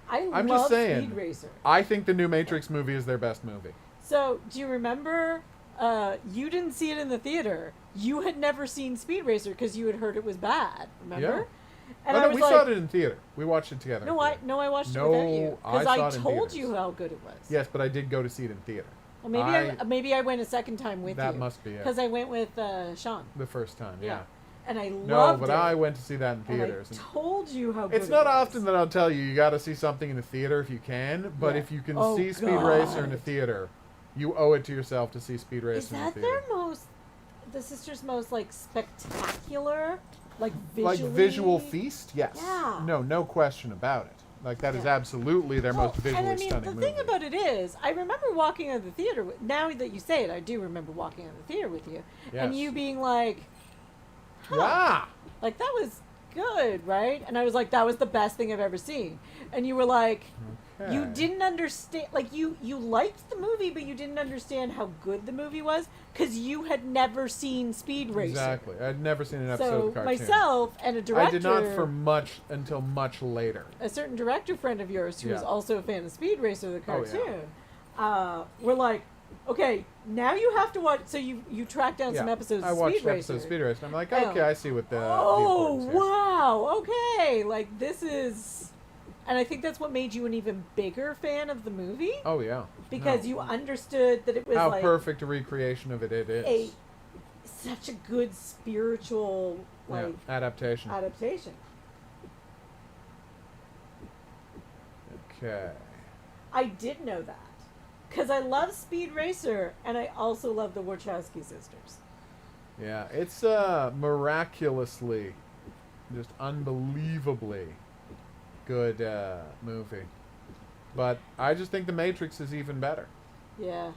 I'm I'm love just saying. Speed Racer. I think the new Matrix movie is their best movie. So, do you remember? You didn't see it in the theater. You had never seen Speed Racer because you had heard it was bad. Remember? And Oh, I no, was we like, saw it in theater. We watched it together. No, in theater. I watched No, it without you because I saw I it in told theaters. you how good it was. Yes, but I did go to see it in theater. Well, maybe I went a second time with you. That must be it. Because I went with Sean. The first time, yeah. And I No, loved but it. I went to see that in And theaters. I told you how good It's not it was. often that I'll tell you got to see something in the theater if you can, but Yeah. if you can Oh, see Speed Racer in a God. theater, you owe it to yourself to see Speed Racer Is in the that theater. the sister's most like spectacular, like Like visually? visual feast? Yes. Yeah. No question about it. Like that is Yeah. absolutely their most visually and I mean, stunning the movie. thing about it is, I remember walking out of the theater. Now that you say it, I do remember walking out of the theater with you, and Yes. you being like, huh, Yeah. like that was good, right? And I was like, that was the best thing I've ever seen. And you were like, you Okay. didn't understand, like you liked the movie, but you didn't understand how good the movie was because you had never seen Speed Racer. Exactly. I'd never seen an episode So of the cartoon. myself and a director, I did not for much until much later. a certain director friend of yours who was Yeah. also a fan of Speed Racer, the Oh, yeah. cartoon, we're like, okay, now you have to watch. So you track down some episodes I of watched Speed Racer. episodes of Speed Racer. And I'm like, Oh. okay, I see what the Oh importance here. wow! Okay, like this is, and I think that's what made you an even bigger fan of the movie Oh yeah. because No. you understood that it was How like perfect a recreation of it is. such a good spiritual Yeah, like adaptation. adaptation. Okay. I did know that because I love Speed Racer and I also love the Wachowski sisters. Yeah, it's miraculously, just unbelievably good movie. But I just think The Matrix is even better. Yeah.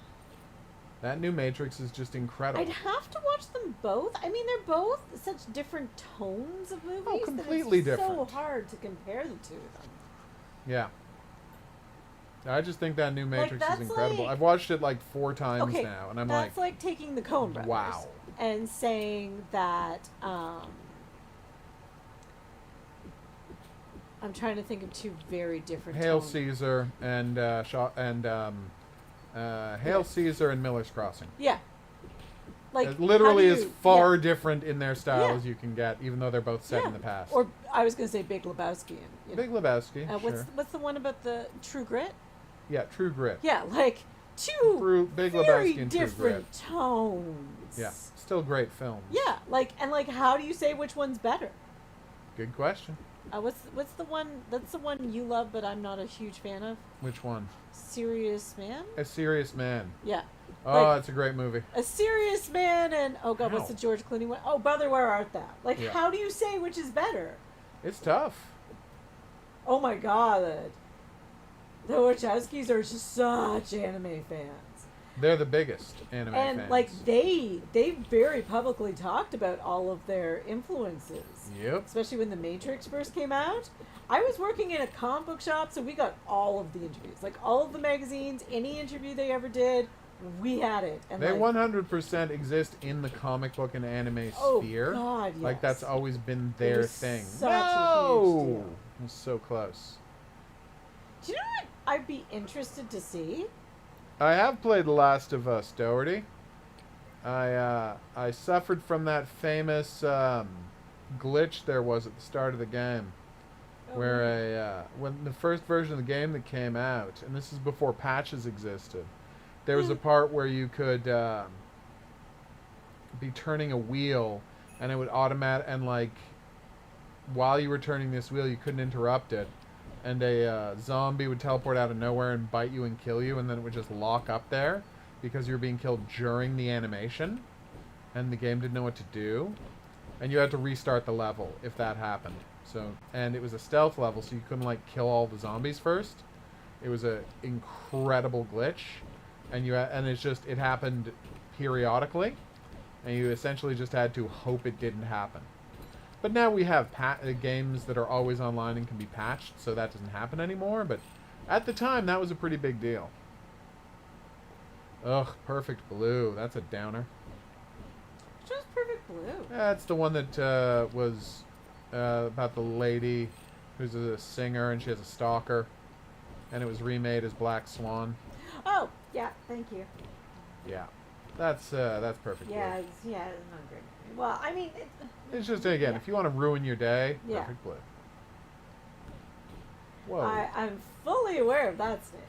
That new Matrix is just incredible. I'd have to watch them both. I mean, they're both such different tones of movies. Oh, completely that it's so different. hard to compare the two of them. Yeah. I just think that new Matrix that's is incredible. like- I've watched it like 4 times Okay, now, and I'm that's like taking the Coen Brothers. wow. and saying that I'm trying to think of two very different Hail tones. Caesar and Hail Caesar and Miller's Crossing. Yeah. Like It literally how do is you- far yeah. different in their style Yeah. as you can get, even though they're both set in the past. Or I was going to say Big Lebowski. And, you know. Big Lebowski, What's the one about the True Grit? Yeah, True Grit. Yeah, like two Big very Lebowski and True different Grit. tones. Yeah, still great films. Yeah, like how do you say which one's better? Good question. What's the one that's the one you love but I'm not a huge fan of? Which one? Serious Man? A Serious Man. Yeah. Oh, Like, it's a great movie. A Serious Man and oh god, what's Ow. the George Clooney one? Oh, Brother, Where Art Thou? Like Yeah. how do you say which is better? It's tough. Oh my god. The Wachowskis are just such anime fans. They're the biggest anime And fans. like they very publicly talked about all of their influences. Yep. Especially when The Matrix first came out. I was working in a comic book shop, so we got all of the interviews. Like all of the magazines, any interview they ever did, we had it. And They like, 100% exist in the comic book and anime oh sphere. god, yes. Like that's always been It their was thing. such a huge deal. It was so close. Do you know what I'd be interested to see? I have played The Last of Us, Doherty. I suffered from that famous glitch there was at the start of the game, where when the first version of the game that came out, and this is before patches existed, there was a part where you could be turning a wheel, and it would like while you were turning this wheel, you couldn't interrupt it. And a zombie would teleport out of nowhere and bite you and kill you, and then it would just lock up there because you were being killed during the animation, and the game didn't know what to do, and you had to restart the level if that happened. So, and it was a stealth level, so you couldn't like kill all the zombies first. It was a incredible glitch, and it happened periodically, and you essentially just had to hope it didn't happen. But now we have games that are always online and can be patched, so that doesn't happen anymore. But at the time, that was a pretty big deal. Ugh, Perfect Blue. That's a downer. Which was Perfect Blue? That's the one that was about the lady who's a singer and she has a stalker. And it was remade as Black Swan. Oh, yeah, thank you. Yeah. That's Perfect Blue. Yeah, it's not great. Well, I mean, It's just, again, yeah. if you want to ruin your day, Yeah. Perfect Blue. Whoa. I'm fully aware of that snake.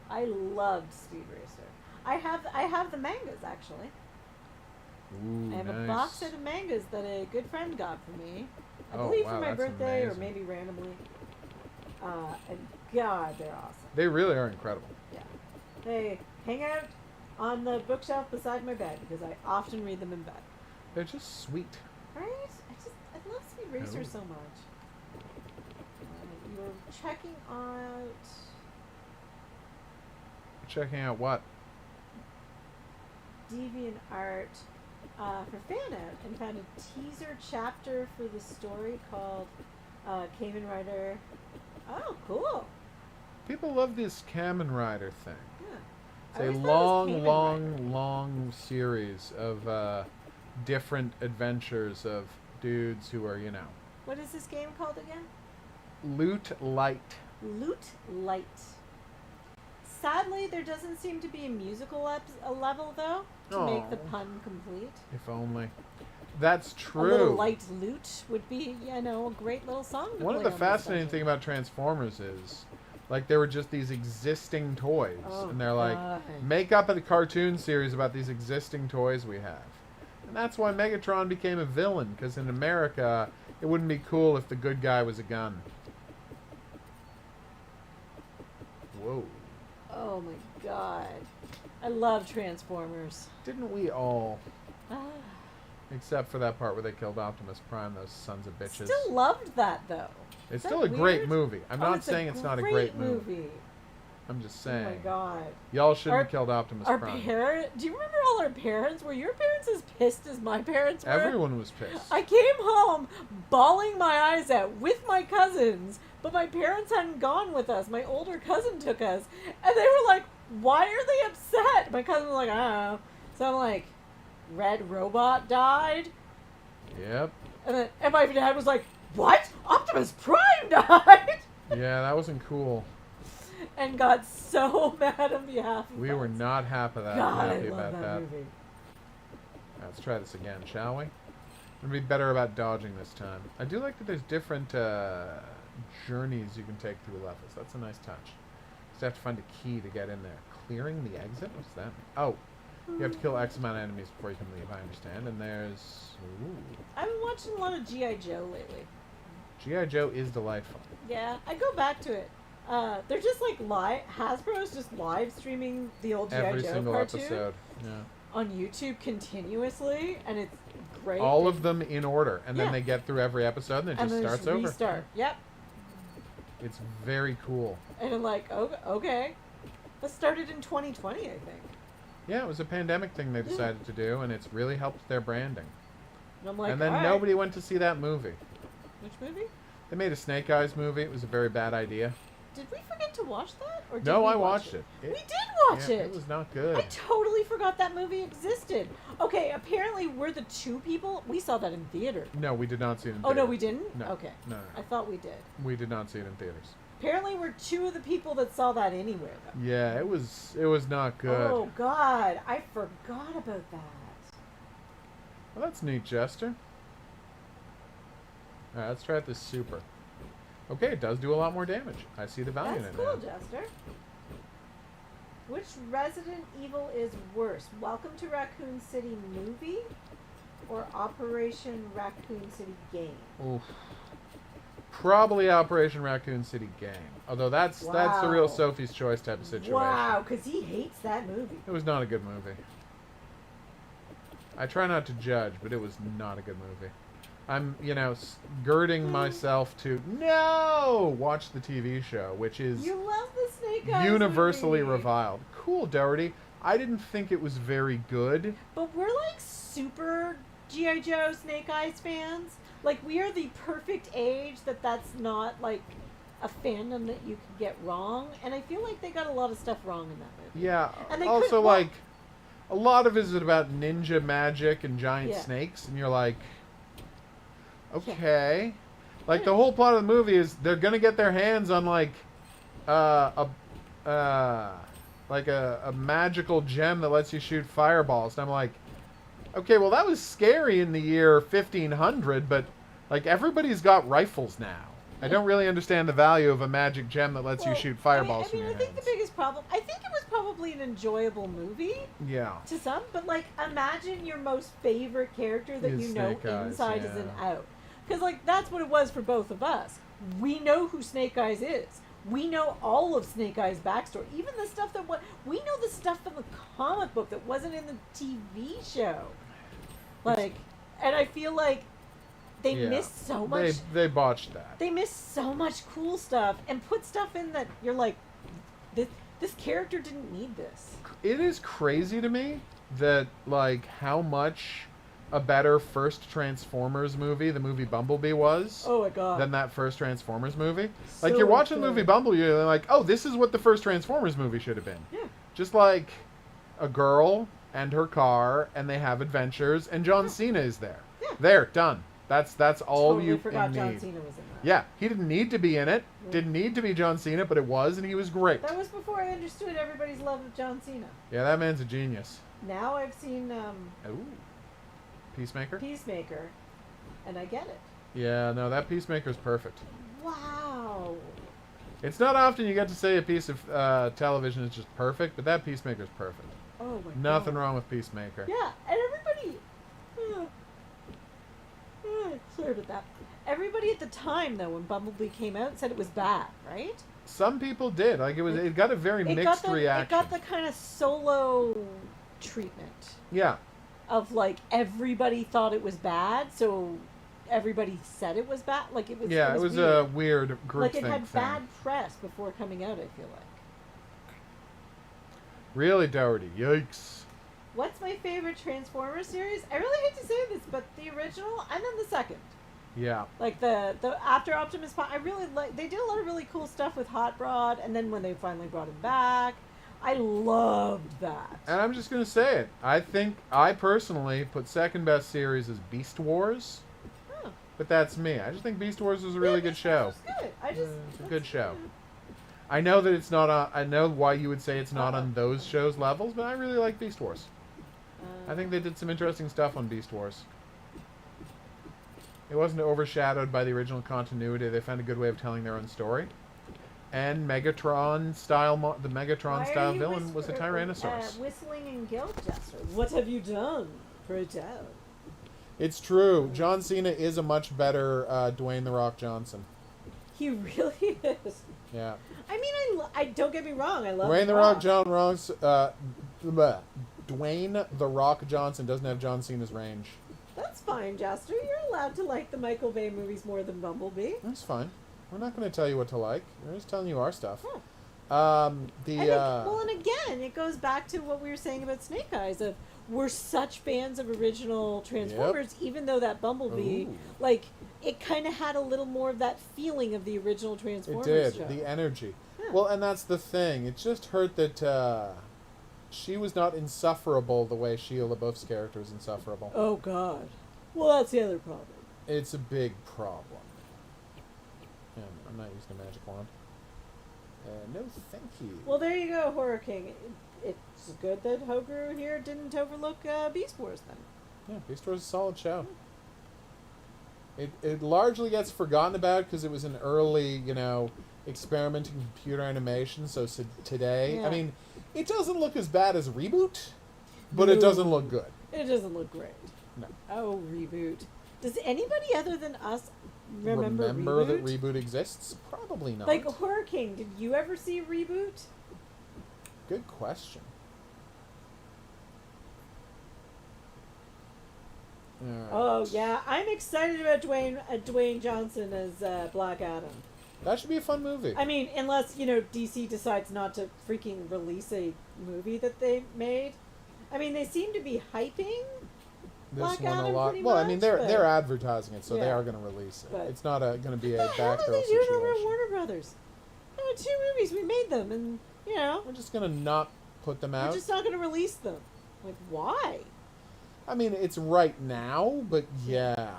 I loved Speed Racer. I have the mangas actually. Ooh, I have a nice. box set of mangas that a good friend got for me. I Oh, believe wow, for my that's birthday amazing. or maybe randomly. And God, they're awesome. They really are incredible. Yeah. They hang out on the bookshelf beside my bed because I often read them in bed. They're just sweet. Right? I love Speed Racer Oh. so much. You're checking out Checking out what? DeviantArt for FanOut and found a teaser chapter for the story called Kamen Rider. Oh, cool. People love this Kamen Rider thing. Yeah. It's I a always thought it was long, Kamen Rider. long series of different adventures of dudes who are, What is this game called again? LootLite. LootLite. Sadly, there doesn't seem to be a musical level, though, to make the Aw. pun complete. If only. That's A little true. light loot would be, a great little song to One of play the on this fascinating dungeon. things about Transformers is, like, there were just these existing toys. Oh, and they're like, God. make up a cartoon series about these existing toys we have. And that's why Megatron became a villain, because in America, it wouldn't be cool if the good guy was a gun. Whoa. Oh my god. I love Transformers. Didn't we all? Ah. Except for that part where they killed Optimus Prime, those sons of bitches. Still loved that, though. It's Is still that a great weird? movie. I'm Oh, not it's saying it's not a great movie. I'm just Oh my saying. god. Y'all shouldn't Our- have killed Optimus Our Prime. do you remember all our parents? Were your parents as pissed as my parents were? Everyone was pissed. I came home bawling my eyes out with my cousins, but my parents hadn't gone with us. My older cousin took us, and they were like, "Why are they upset?" My cousin was like, "I don't know." So I'm like, "Red Robot died," Yep. and my dad was like, "What? Optimus Prime died?" Yeah, that wasn't cool. And got so mad on behalf of We us. were not happy God, I happy love about that. movie. Let's try this again, shall we? We'll be better about dodging this time. I do like that there's different journeys you can take through levels. That's a nice touch. Just have to find a key to get in there. Clearing the exit? What's that mean? Oh, you have to kill X amount of enemies before you can leave, I understand. And there's... Ooh. I've been watching a lot of G.I. Joe lately. G.I. Joe is delightful. Yeah, I go back to it. They're just like Hasbro's just live streaming the old G.I. Every Joe single cartoon episode. Yeah. on YouTube continuously, and it's great. All of them in order. And Yeah. then they get through every episode and it and just then starts just over. restart. Yep. It's very cool. And I'm like, oh, okay. That started in 2020, I think. Yeah, it was a pandemic thing they decided to do, and it's really helped their branding. And I'm like, And then all right. nobody went to see that movie. Which movie? They made a Snake Eyes movie. It was a very bad idea. Did we forget to watch that? Or did No, we I watch watched it. We did watch Yeah, it. It was not good. I totally forgot that movie existed. Okay, apparently we're the two people. We saw that in theater. No, we did not see it in Oh, no, theaters. we didn't? No. Okay. No, I thought we did. we did not see it in theaters. Apparently we're two of the people that saw that anywhere, though. Yeah, it was not good. Oh, God. I forgot about that. Well, that's neat, Jester. Alright, let's try out this super. Okay, it does do a lot more damage. I see the value That's in it cool, now. Jester. Which Resident Evil is worse? Welcome to Raccoon City movie or Operation Raccoon City game? Oof. Probably Operation Raccoon City game. Although that's the real Wow. Sophie's Choice type of situation. Wow, because he hates that movie. It was not a good movie. I try not to judge, but it was not a good movie. I'm, girding myself to watch the TV show, which is You love the Snake Eyes universally movie. reviled. Cool, Doherty. I didn't think it was very good. But we're like super G.I. Joe Snake Eyes fans. Like, we are the perfect age that's not like a fandom that you could get wrong. And I feel like they got a lot of stuff wrong in that movie. Yeah. And they Also, couldn't- like, a lot of it is about ninja magic and giant Yeah. snakes, and you're like, okay. Like, the whole plot of the movie is they're gonna get their hands on, like, a magical gem that lets you shoot fireballs. And I'm like, okay, well, that was scary in the year 1500, but, like, everybody's got rifles now. I don't really understand the value of a magic gem that lets you Well, shoot fireballs I from mean, your I think hands. the biggest problem, I think it was probably an enjoyable movie Yeah. to some, but like, imagine your most favorite character that Is you know Snake Eyes, inside as yeah. and out. Because, like, that's what it was for both of us. We know who Snake Eyes is. We know all of Snake Eyes' backstory. Even the stuff that we know the stuff from the comic book that wasn't in the TV show. Like, and I feel like they Yeah. missed so much. They botched that. They missed so much cool stuff and put stuff in that you're like, this character didn't need this. It is crazy to me that, like, how much a better first Transformers movie, the movie Bumblebee, was Oh my god. than that first Transformers movie. Like, So you're watching the good. movie Bumblebee, you're like, oh, this is what the first Transformers movie should have been. Yeah. Just like a girl and her car, and they have adventures, and John Cena is there. Yeah. There, done. That's all totally you forgot need. John Cena was in that. Yeah, he didn't need to be in it. Yeah. Didn't need to be John Cena, but it was, and he was great. That was before I understood everybody's love of John Cena. Yeah, that man's a genius. Now I've seen Ooh. Peacemaker? Peacemaker, and I get it. Yeah, no, that Peacemaker's perfect. Wow. It's not often you get to say a piece of television is just perfect, but that Peacemaker's perfect. Oh my god. Nothing wrong with Peacemaker. Yeah, and everybody. Sorry about that. Everybody at the time, though, when Bumblebee came out, said it was bad, right? Some people did. Like, it got a very mixed reaction. It got the kind of solo treatment Yeah. of like everybody thought it was bad, so everybody said it was bad. Like it was. Yeah, it was weird. a weird group Like it thing. had bad press before coming out. I feel like. Really, Doherty. Yikes. What's my favorite Transformers series? I really hate to say this, but the original and then the second. Yeah. Like the after Optimus Prime, I really like. They did a lot of really cool stuff with Hot Rod, and then when they finally brought him back, I loved that. And I'm just going to say it. I think I personally put second best series as Beast Wars. Huh. But that's me. I just think Beast Wars was a really good show. It was good. I just It's a good show. I know that it's not on... I know why you would say it's not on those shows' levels, but I really like Beast Wars. I think they did some interesting stuff on Beast Wars. It wasn't overshadowed by the original continuity. They found a good way of telling their own story. And Megatron style, the Megatron style villain was a Tyrannosaurus. Whistling in guilt, Jester. What have you done? Pray tell. It's true. John Cena is a much better Dwayne The Rock Johnson. He really is. Yeah. I mean, I don't get me wrong. I love Dwayne The Rock Dwayne The Rock Johnson doesn't have John Cena's range. That's fine, Jester. You're allowed to like the Michael Bay movies more than Bumblebee. That's fine. We're not going to tell you what to like. We're just telling you our stuff. Huh. The I think, well, and again, it goes back to what we were saying about Snake Eyes. Of we're such fans of original Transformers, even though that Bumblebee, Ooh. like, it kind of had a little more of that feeling of the original It Transformers did. show. The energy. Yeah. Well, and that's the thing. It just hurt that she was not insufferable the way Shia LaBeouf's character is insufferable. Oh God. Well, that's the other problem. It's a big problem. And I'm not using a magic wand. No, thank you. Well, there you go, Horror King. It's good that Hoguru here didn't overlook Beast Wars then. Yeah, Beast Wars is a solid show. It largely gets forgotten about because it was an early, experimenting computer animation. So today, Yeah. I mean, it doesn't look as bad as Reboot, but it No. doesn't look good. It doesn't look great. No. Oh, Reboot. Does anybody other than us remember Reboot? that Reboot exists? Probably not. Like Horror King, did you ever see Reboot? Good question. Alright. Oh yeah, I'm excited about Dwayne Johnson as Black Adam. That should be a fun movie. I mean, unless DC decides not to freaking release a movie that they made. I mean, they seem to be hyping Black Adam pretty Well, I much, mean, but- they're advertising it, so they Yeah. are going to release it. But- It's not going to be What a the hell backdoor are they doing over at situation. Warner Brothers? There were 2 movies, we made them, and We're just going to not put them we're out. just not going to release them. Like, why? I mean, it's right now, but yeah.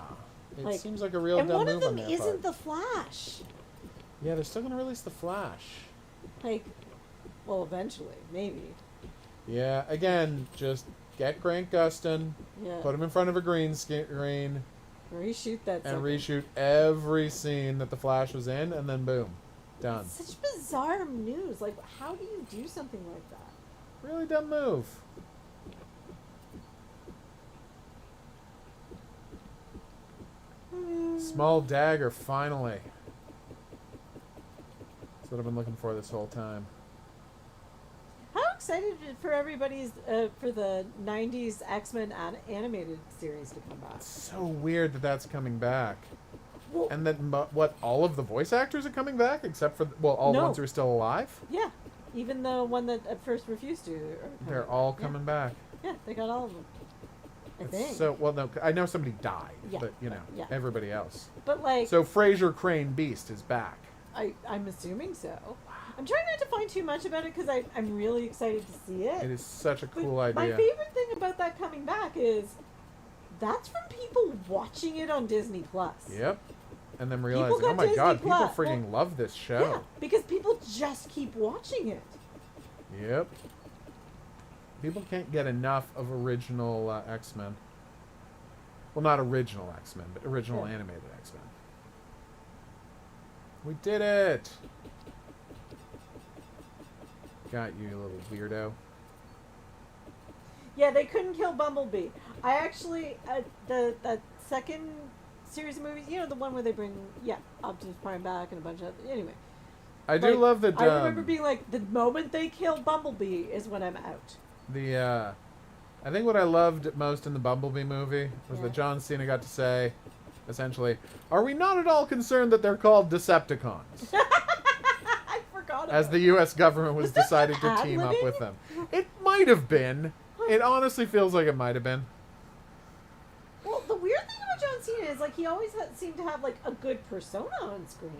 It Like- seems like a real And dumb one move of them on their isn't part. The Flash. Yeah, they're still going to release The Flash. Like, well, eventually, maybe. Yeah, again, just get Grant Gustin, Yeah. put him in front of a green screen, Reshoot that. and sucker. reshoot every scene that The Flash was in, and then boom. Done. It's such bizarre news. Like, how do you do something like that? Really dumb move. Small dagger, finally. That's what I've been looking for this whole time. How excited for everybody's for the '90s X-Men animated series to come back? It's so weird that that's coming back. Well, And that, what, all of the voice actors are coming back? Except for, all the No. ones who are still alive? yeah, even the one that at first refused to. are coming They're all back. Yeah. coming back. Yeah, they got all of them. I It's think. so, no, I know somebody died, Yeah, but, yeah. everybody else. But like, So Fraser Crane Beast is back. I'm assuming so. I'm trying not to find too much about it because I'm really excited to see it. It is such a But cool my idea. favorite thing about that coming back is that's from people watching it on Disney Plus. Yep. And then realizing, got oh my Disney god, people Plus. freaking love this show. Yeah, because people just keep watching it. Yep. People can't get enough of original X-Men. Well, not original X-Men, but original Yeah. animated X-Men. We did it! Got you, you little weirdo. Yeah, they couldn't kill Bumblebee. I actually that second series of movies, the one where they bring Optimus Prime back and a bunch of anyway. I do love that. I remember being like, the moment they kill Bumblebee is when I'm out. I think what I loved most in the Bumblebee movie was Yeah. that John Cena got to say, essentially, "Are we not at all concerned that they're called Decepticons?" I forgot forgot as about the U.S. government was Was that deciding him to team up ad-libbing? with them. It might have been. It honestly feels like it might have been. Well, the weird thing about John Cena is like he always seemed to have like a good persona on screen,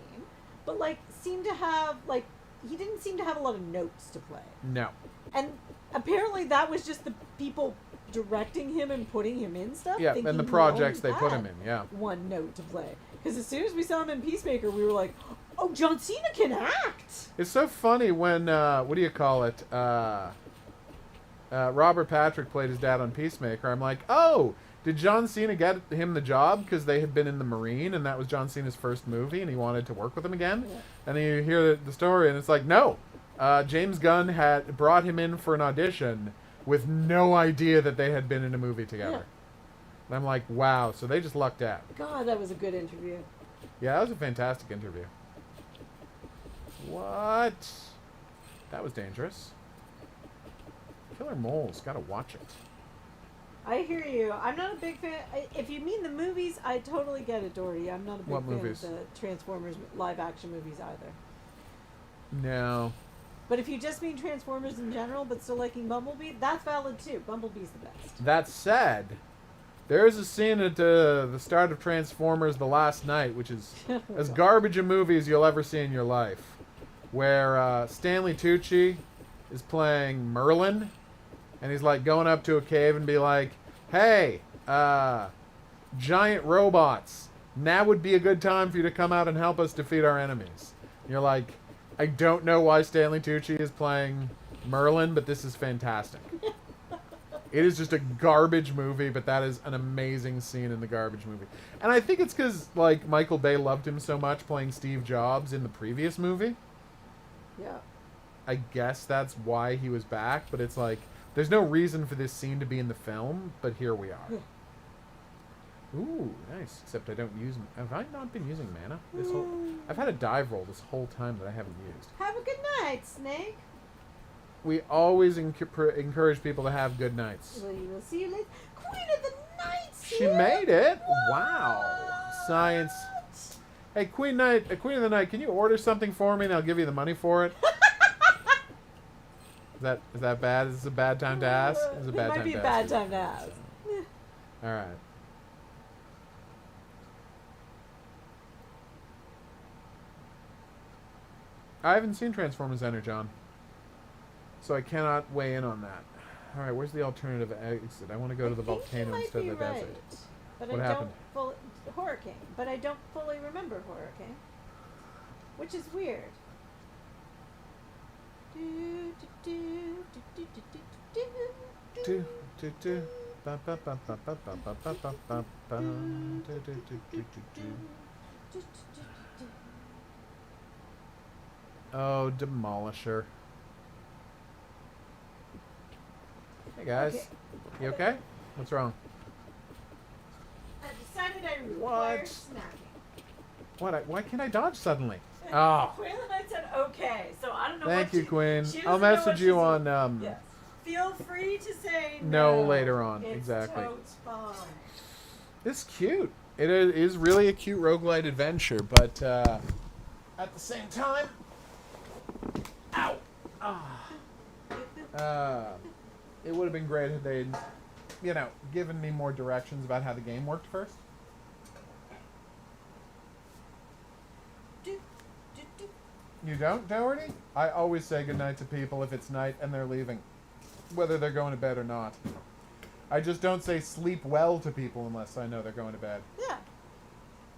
but like seemed to have like he didn't seem to have a lot of notes to play. No. And apparently that was just the people directing him and putting him in stuff. Yeah, thinking and the he projects they only put had him in, yeah. one note to play. Because as soon as we saw him in Peacemaker, we were like, "Oh, John Cena can act." It's so funny when, what do you call it? Robert Patrick played his dad on Peacemaker. I'm like, oh, did John Cena get him the job because they had been in the Marine and that was John Cena's first movie and he wanted to work with him again? Yeah. And then you hear the story and it's like, no. James Gunn had brought him in for an audition with no idea that they had been in a movie together. Yeah. And I'm like, wow, so they just lucked out. God, that was a good interview. Yeah, that was a fantastic interview. What? That was dangerous. Killer Moles, gotta watch it. I hear you. I'm not a big fan. If you mean the movies, I totally get it, Dory. I'm not a big What fan movies? of the Transformers live action movies either. No. But if you just mean Transformers in general, but still liking Bumblebee, that's valid too. Bumblebee's the best. That said, there is a scene at the start of Transformers: The Last Night, which is as garbage a movie as you'll ever see in your life, where Stanley Tucci is playing Merlin, and he's like going up to a cave and be like, "Hey, giant robots, now would be a good time for you to come out and help us defeat our enemies." And you're like, I don't know why Stanley Tucci is playing Merlin, but this is fantastic. It is just a garbage movie, but that is an amazing scene in the garbage movie. And I think it's because, like, Michael Bay loved him so much playing Steve Jobs in the previous movie. Yeah. I guess that's why he was back, but it's like, there's no reason for this scene to be in the film, but here we are. Ooh, nice. Except I don't use... Have I not been using mana? I've had a dive roll this whole time that I haven't used. Have a good night, Snake. We always encourage people to have good nights. Well, you will see you later. Queen of the Nights. She made it. Wow. Science. Hey, Queen of the Night, can you order something for me and I'll give you the money for it? Is that bad? Is this a bad time to ask? It's a bad It might time be to a bad ask. time to ask. All right. I haven't seen Transformers Enter, John. So I cannot weigh in on that. All right, where's the alternative exit? I want to go to the volcano instead of the desert. But What I happened? don't fully Horror King. But I don't fully remember Horror King, which is weird. Do, do, do. Ba, ba, ba, ba, ba, ba, ba, ba, ba, ba, ba. Do, do, do, do, do, do. Oh, Demolisher. Hey guys. Okay. You okay? What's wrong? I decided I What? required snacking. What? Why can't I dodge suddenly? Oh. Queen of the Night said okay, so I don't know Thank what you, she- Queen. she I'll doesn't know what message she's you on doing. Yes. Feel free to say No, no. later on. It's Exactly. totes fine. It's cute. It is really a cute roguelite adventure, but at the same time, ow. It would have been great if they'd, given me more directions about how the game worked first. You don't, Doherty? I always say goodnight to people if it's night and they're leaving, whether they're going to bed or not. I just don't say sleep well to people unless I know they're going to bed. Yeah.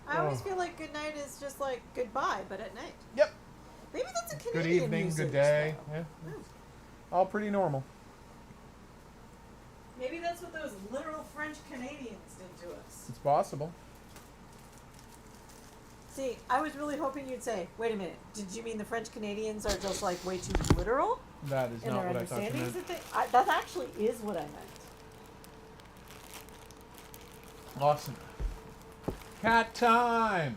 I always Oh. feel like good night is just like goodbye, but at night. Yep. Maybe that's a Good Canadian evening, usage, good day. though. Yeah. All pretty normal. Maybe that's what those literal French Canadians did to us. It's possible. See, I was really hoping you'd say, wait a minute, did you mean the French Canadians are just like way too literal That is in not their what I thought you understandings meant. of things? That actually is what I meant. Awesome. Cat time!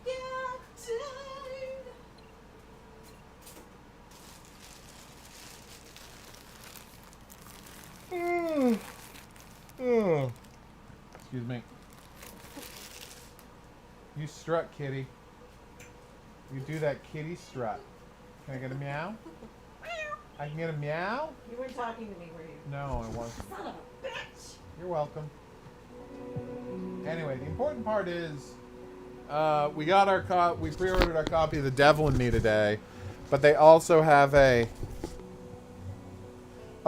Yeah, Excuse me. You strut, kitty. You do that kitty strut. Can I get a meow? I can get a meow? You weren't talking to me, were you? No, I wasn't. Son of a bitch! You're welcome. Anyway, the important part is we got our we pre-ordered our copy of The Devil in Me today, but they also have a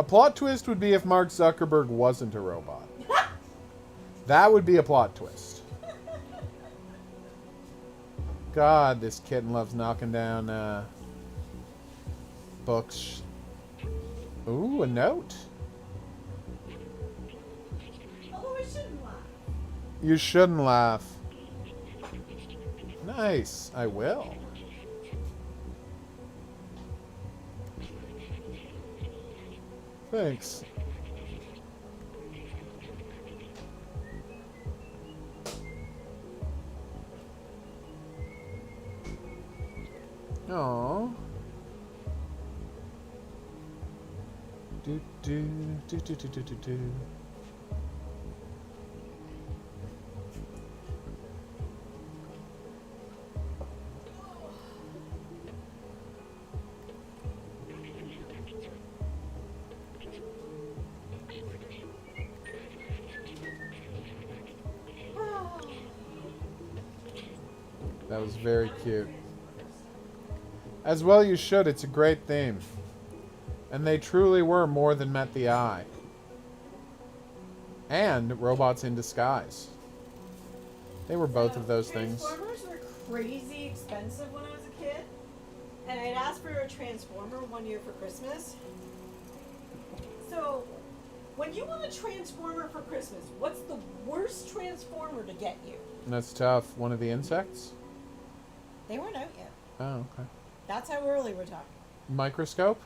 plot twist would be if Mark Zuckerberg wasn't a robot. That would be a plot twist. God, this kitten loves knocking down books. Ooh, a note. Although I shouldn't laugh. You shouldn't laugh. Nice. I will. Thanks. Aww. Do do do do do do do do. That was very cute. As well you should, it's a great theme. And they truly were more than met the eye. And robots in disguise. They were both of those things. Transformers were crazy expensive when I was a kid. And I'd asked for a Transformer one year for Christmas. So, when you want a Transformer for Christmas, what's the worst Transformer to get you? That's tough. One of the insects? They weren't out yet. Oh, okay. That's how early we're talking. Microscope?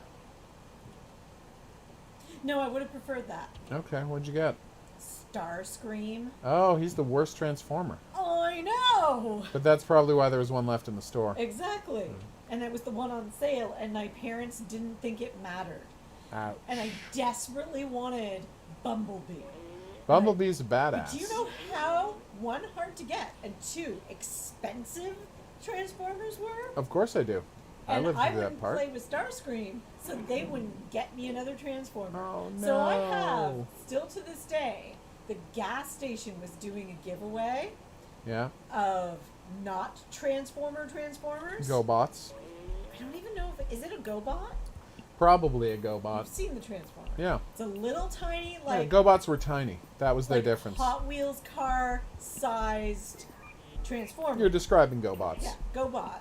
No, I would have preferred that. Okay, what'd you get? Starscream. Oh, he's the worst Transformer. Oh, I know! But that's probably why there was one left in the store. Exactly. And it was the one on sale, and my parents didn't think it mattered. Ouch. And I desperately wanted Bumblebee. Bumblebee's a But badass. do you know how, one, hard to get, and two, expensive Transformers were? Of course I do. I And lived I through that wouldn't part. play with Starscream, so they wouldn't get me another Transformer. Oh, So I no. have, still to this day, the gas station was doing a giveaway Yeah. of not Transformers. GoBots. I don't even know if is it a GoBot? Probably a I've GoBot. seen the Transformer. Yeah. It's a little tiny, Yeah, like GoBots were tiny. That was their like difference. Hot Wheels car sized Transformer. You're describing GoBots. Yeah, GoBot.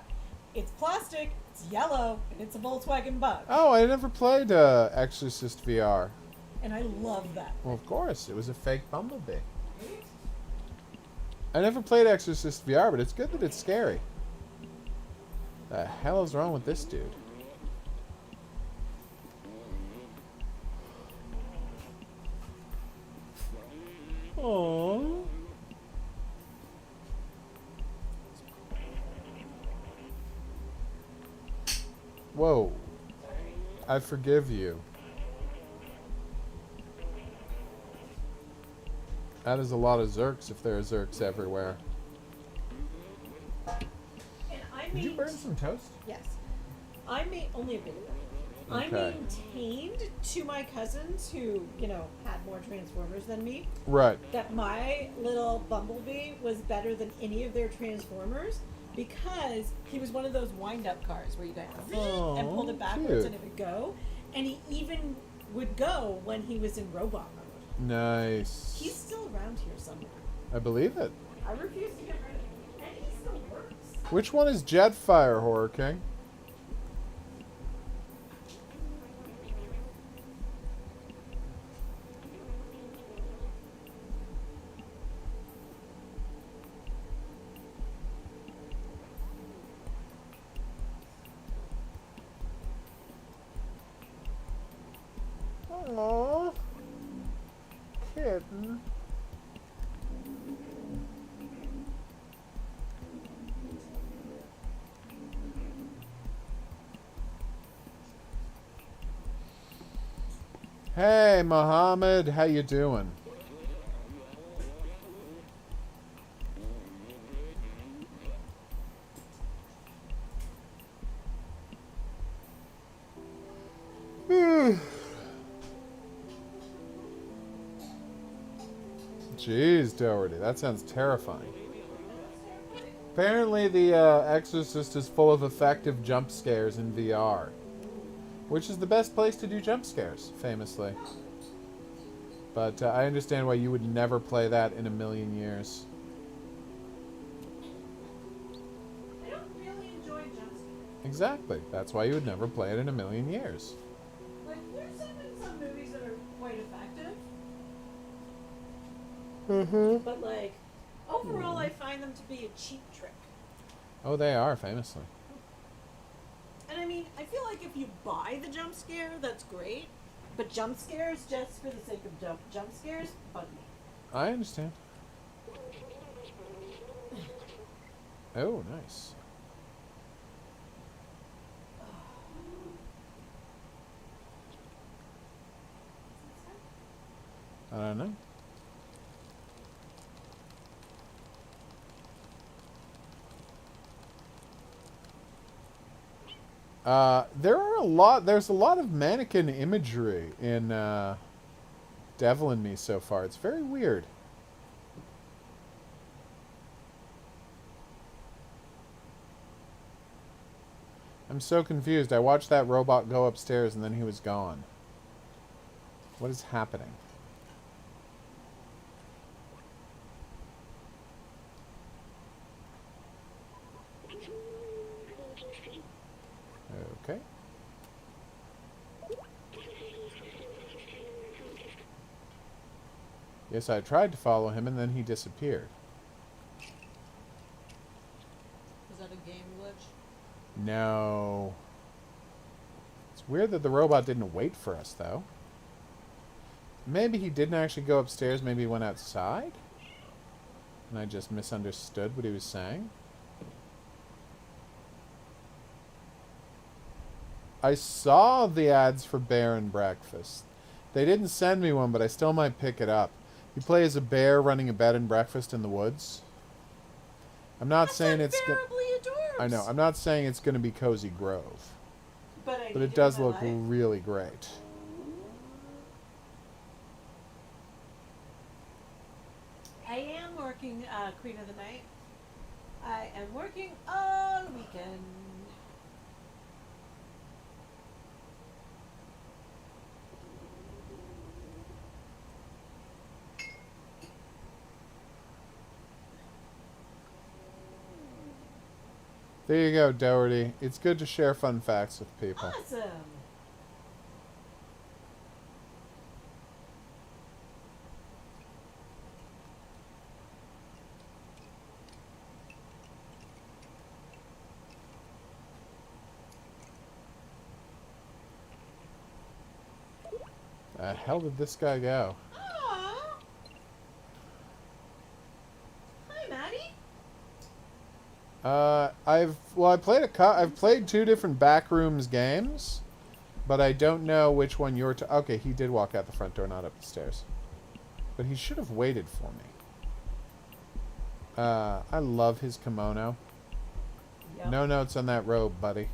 It's plastic, it's yellow, and it's a Volkswagen Bug. Oh, I never played Exorcist VR. And I love that. Well, of course. It was a fake Bumblebee. I never played Exorcist VR, but it's good that it's scary. The hell is wrong with this dude? Aww. Whoa. I forgive you. That is a lot of Zerks if there are Zerks everywhere. And I Did you burn some toast? Yes. I made only a bit of it. I Okay. maintained to my cousins who, had more Transformers than me, Right. that my little Bumblebee was better than any of their Transformers because he was one of those wind-up cars where you go and pulled it backwards cute. and it would go. And he even would go when he was in robot mode. Nice. He's still around here somewhere. I believe it. I refuse to get rid of him. And he still works. Which one is Jetfire, Horror King? Aww. Kitten. Hey, Mohammed, how you doing? Jeez, Doherty, that sounds terrifying. Apparently, The Exorcist is full of effective jump scares in VR, which is the best place to do jump scares, famously. But I understand why you would never play that in a million years. I don't really enjoy jump scares. Exactly. That's why you would never play it in a million years. Like, there's some movies that are quite effective, Mm-hmm. but like overall, I find them to be a cheap trick. Oh, they are, famously. And I mean, I feel like if you buy the jump scare, that's great. But jump scares, just for the sake of jump scares, bug me. I understand. Oh, nice. I don't know. There's a lot of mannequin imagery in Devil in Me so far. It's very weird. I'm so confused. I watched that robot go upstairs and then he was gone. What is happening? Okay. Yes, I tried to follow him and then he disappeared. Was that a game glitch? No. It's weird that the robot didn't wait for us, though. Maybe he didn't actually go upstairs. Maybe he went outside? And I just misunderstood what he was saying. I saw the ads for Bear and Breakfast. They didn't send me one, but I still might pick it up. You play as a bear running a bed and breakfast in the woods. I'm not saying it's adorbs. I know. I'm not saying it's going to be Cozy Grove. But it does look really great. I am working Queen of the Night. I am working all weekend. There you go, Doherty. It's good to share fun facts with people. Awesome. The hell did this guy go? Aww. Hi, Maddie. I've played 2 different Backrooms games, but I don't know which one you're okay, he did walk out the front door, not up the stairs. But he should have waited for me. I love his kimono. Yep. No notes on that robe, buddy.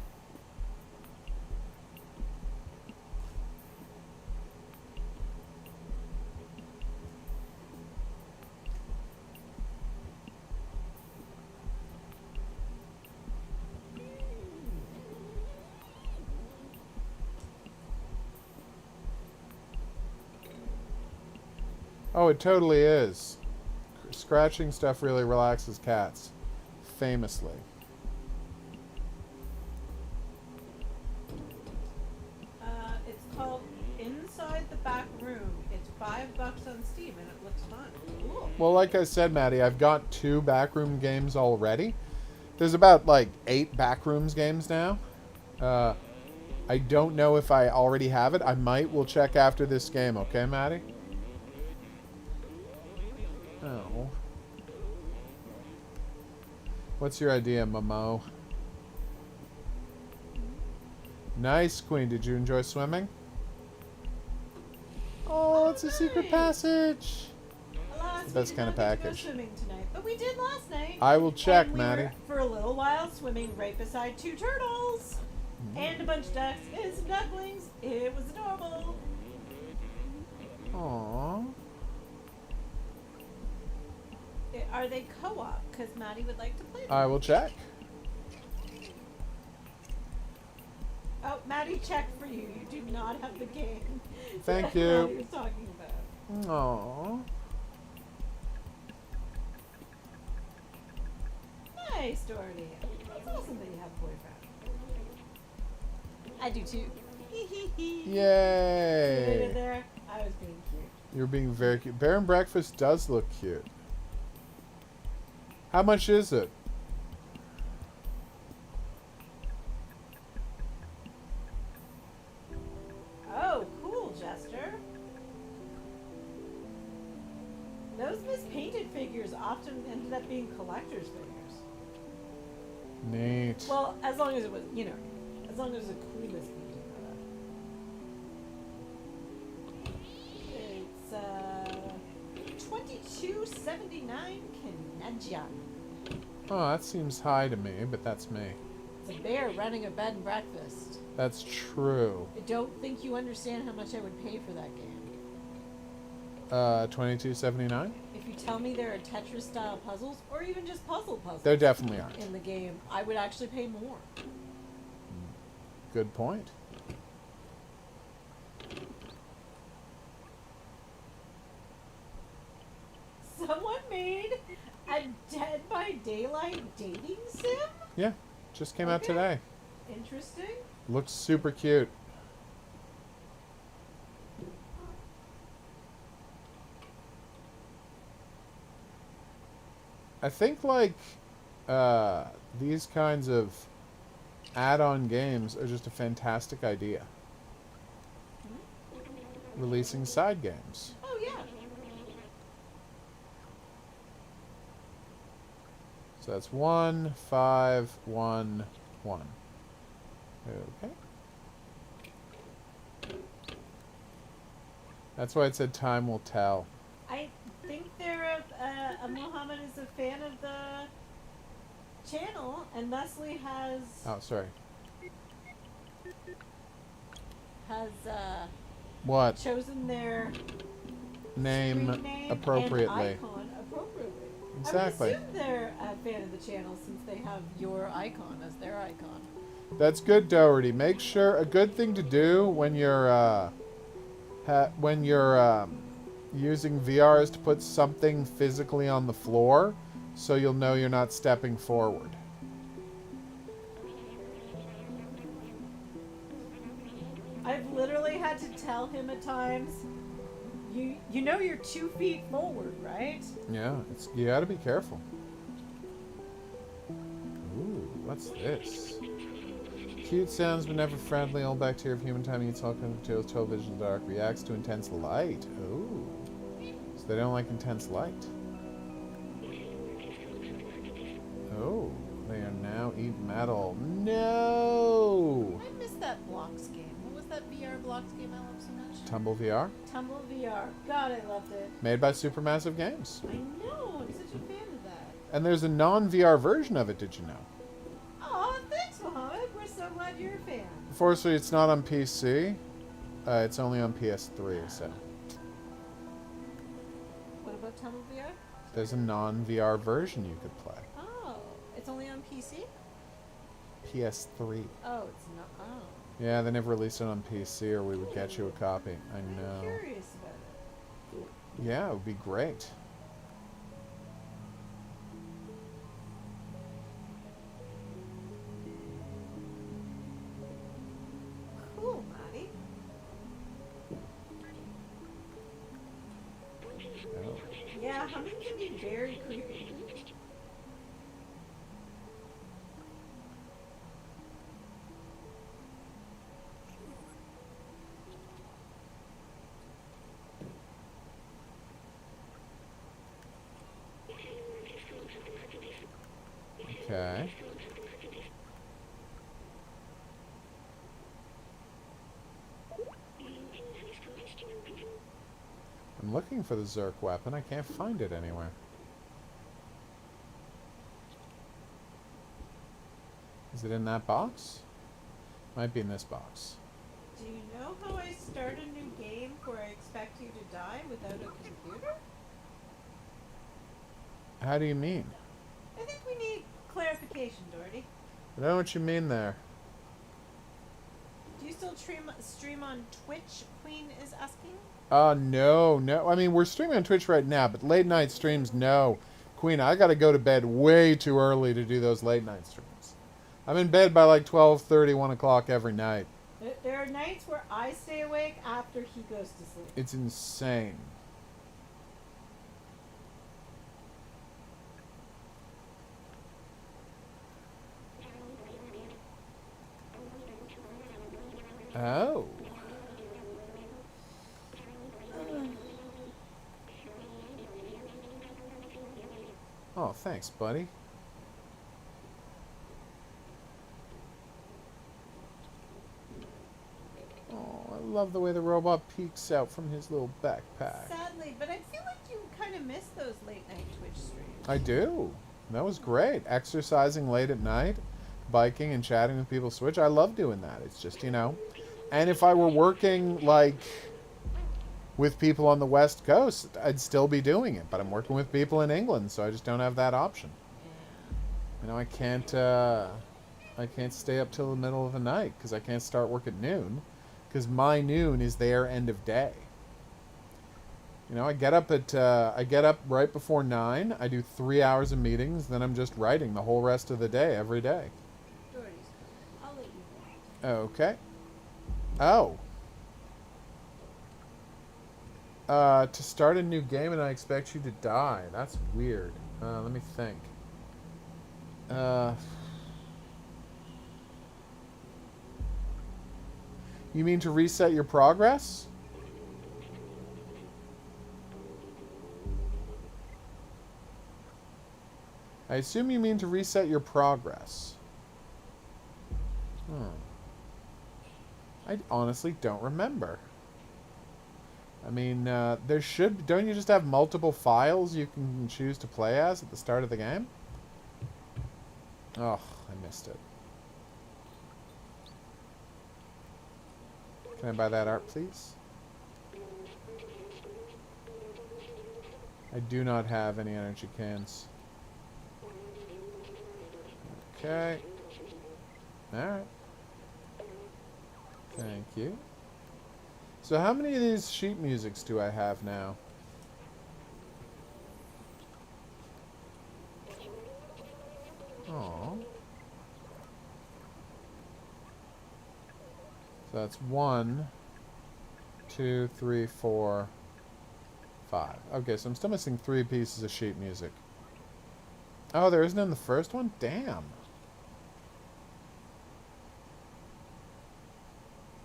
Oh, it totally is. Scratching stuff really relaxes cats. Famously. It's called Inside the Back Room. It's $5 on Steam and it looks fun. Cool. Well, like I said, Maddie, I've got 2 Backroom games already. There's about, 8 Backrooms games now. I don't know if I already have it. I might. We'll check after this game, okay, Maddie? Oh. What's your idea, Momo? Nice, Queen. Did you enjoy swimming? Oh, it's a secret passage. Alas, Best we did kind of not get to package. go swimming tonight, but we did last night. I will check, And we Maddie. were, for a little while, swimming right beside 2 turtles and a bunch of ducks and some ducklings. It was adorable. Aww. are they co-op? Because Maddie would like to play them. I will check. Oh, Maddie checked for you. You do not have the game. Thank that Maddie you. was talking about. Aww. Nice, Doherty. It's awesome that you have a boyfriend. I do too. See what I Yay. did there? I was being cute. You're being very cute. Bear and breakfast does look cute. How much is it? Oh, cool, Jester. Those mispainted figures often ended up being collector's figures. Neat. Well, as long as it was, as long as it was a cool mispainting. It's $22.79 Canadian. Oh, that seems high to me, but that's me. It's a bear running a bed and breakfast. That's true. I don't think you understand how much I would pay for that game. $22.79? If you tell me there are Tetris-style puzzles, or even just puzzles There definitely aren't. in the game, I would actually pay more. Good point. Someone made a Dead by Daylight dating sim? Yeah, just came out Okay. today. Interesting. Looks super cute. I think like these kinds of add-on games are just a fantastic idea. Releasing side games. Oh, yeah. So that's 1, 5, 1, 1. Okay. That's why it said time will tell. I think Mohammed is a fan of the channel, and Leslie has Oh, sorry. What? chosen their Name screen name appropriately. and icon appropriately. Exactly. I would assume they're a fan of the channel since they have your icon as their icon. That's good, Doherty. Make sure a good thing to do when you're using VR is to put something physically on the floor, so you'll know you're not stepping forward. I've literally had to tell him at times, you know you're 2 feet forward, right? Yeah, you gotta be careful. Ooh, what's this? Cute sounds but never friendly. All bacteria of human time eats all kinds of materials. Television in the dark reacts to intense light. Ooh, so they don't like intense light. Oh, they are now eat metal. No. I missed that Blocks game. What was that VR Blocks game I loved so much? Tumble VR, Tumble VR. God, I loved it. made by Supermassive Games, I know. I'm such a fan of that. and there's a non-VR version of it. Did you know? Oh, thanks, Mohammed. We're so glad you're a fan. Unfortunately, it's not on PC. It's only on PS3. So What about Tumble VR? there's a non-VR version you could play. Oh, it's only on PC? PS3. Oh, it's not. Oh. Yeah, they never released it on PC, or we would get you a copy. I I'm know. curious about it. Yeah, it would be great. Cool, Maddie. Oh. Yeah, humming can be very creepy. Okay. I'm looking for the Zerk weapon. I can't find it anywhere. Is it in that box? Might be in this box. Do you know how I start a new game where I expect you to die without a computer? How do you mean? I think we need clarification, Doherty. I don't know what you mean there. Do you still stream on Twitch? Queen is asking. No, no. I mean, we're streaming on Twitch right now, but late night streams, no. Queen, I gotta go to bed way too early to do those late night streams. I'm in bed by like 12:30, 1 o'clock every night. There are nights where I stay awake after he goes to sleep. It's insane. Oh. Oh, thanks, buddy. Oh, I love the way the robot peeks out from his little backpack. Sadly, but I feel like you kind of miss those late night Twitch streams. I do. That was great. Exercising late at night, biking and chatting with people Switch. I love doing that. It's just, you know. And if I were working, like, with people on the West Coast, I'd still be doing it. But I'm working with people in England, so I just don't have that option. You know, I can't stay up till the middle of the night because I can't start work at noon because my noon is their end of day. You know, I get up right before 9. I do 3 hours of meetings, then I'm just writing the whole rest of the day every day. Doherty's coming. I'll let you know. Okay. Oh. To start a new game and I expect you to die. That's weird. Let me think. You mean to reset your progress? I assume you mean to reset your progress. I honestly don't remember. I mean, there should... Don't you just have multiple files you can choose to play as at the start of the game? Oh, I missed it. Can I buy that art, please? I do not have any energy cans. Okay. Alright. Thank you. So how many of these sheet musics do I have now? Aww. So that's 1, 2, 3, 4, 5. Okay, so I'm still missing 3 pieces of sheet music. Oh, there isn't in the first one? Damn.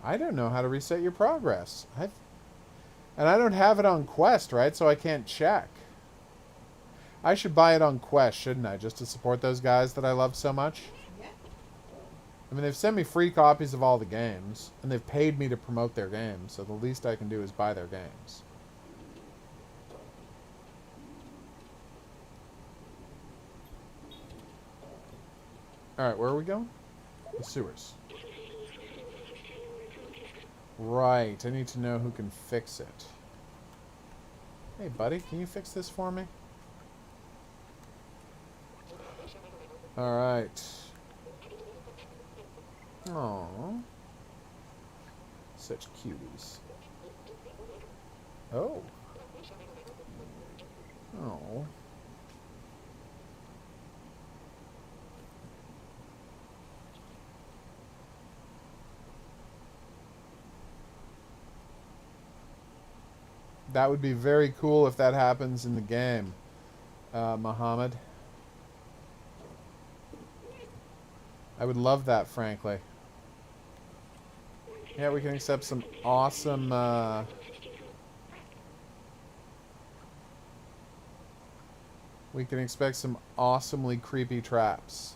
I don't know how to reset your progress. And I don't have it on Quest, right? So I can't check. I should buy it on Quest, shouldn't I? Just to support those guys that I love so much? Yeah. I mean, they've sent me free copies of all the games. And they've paid me to promote their games. So the least I can do is buy their games. Alright, where are we going? The sewers. Right, I need to know who can fix it. Hey, buddy, can you fix this for me? Alright. Aww. Such cuties. Oh. Oh. That would be very cool if that happens in the game, Muhammad. I would love that, frankly. Yeah, we can accept some awesome... we can expect some awesomely creepy traps.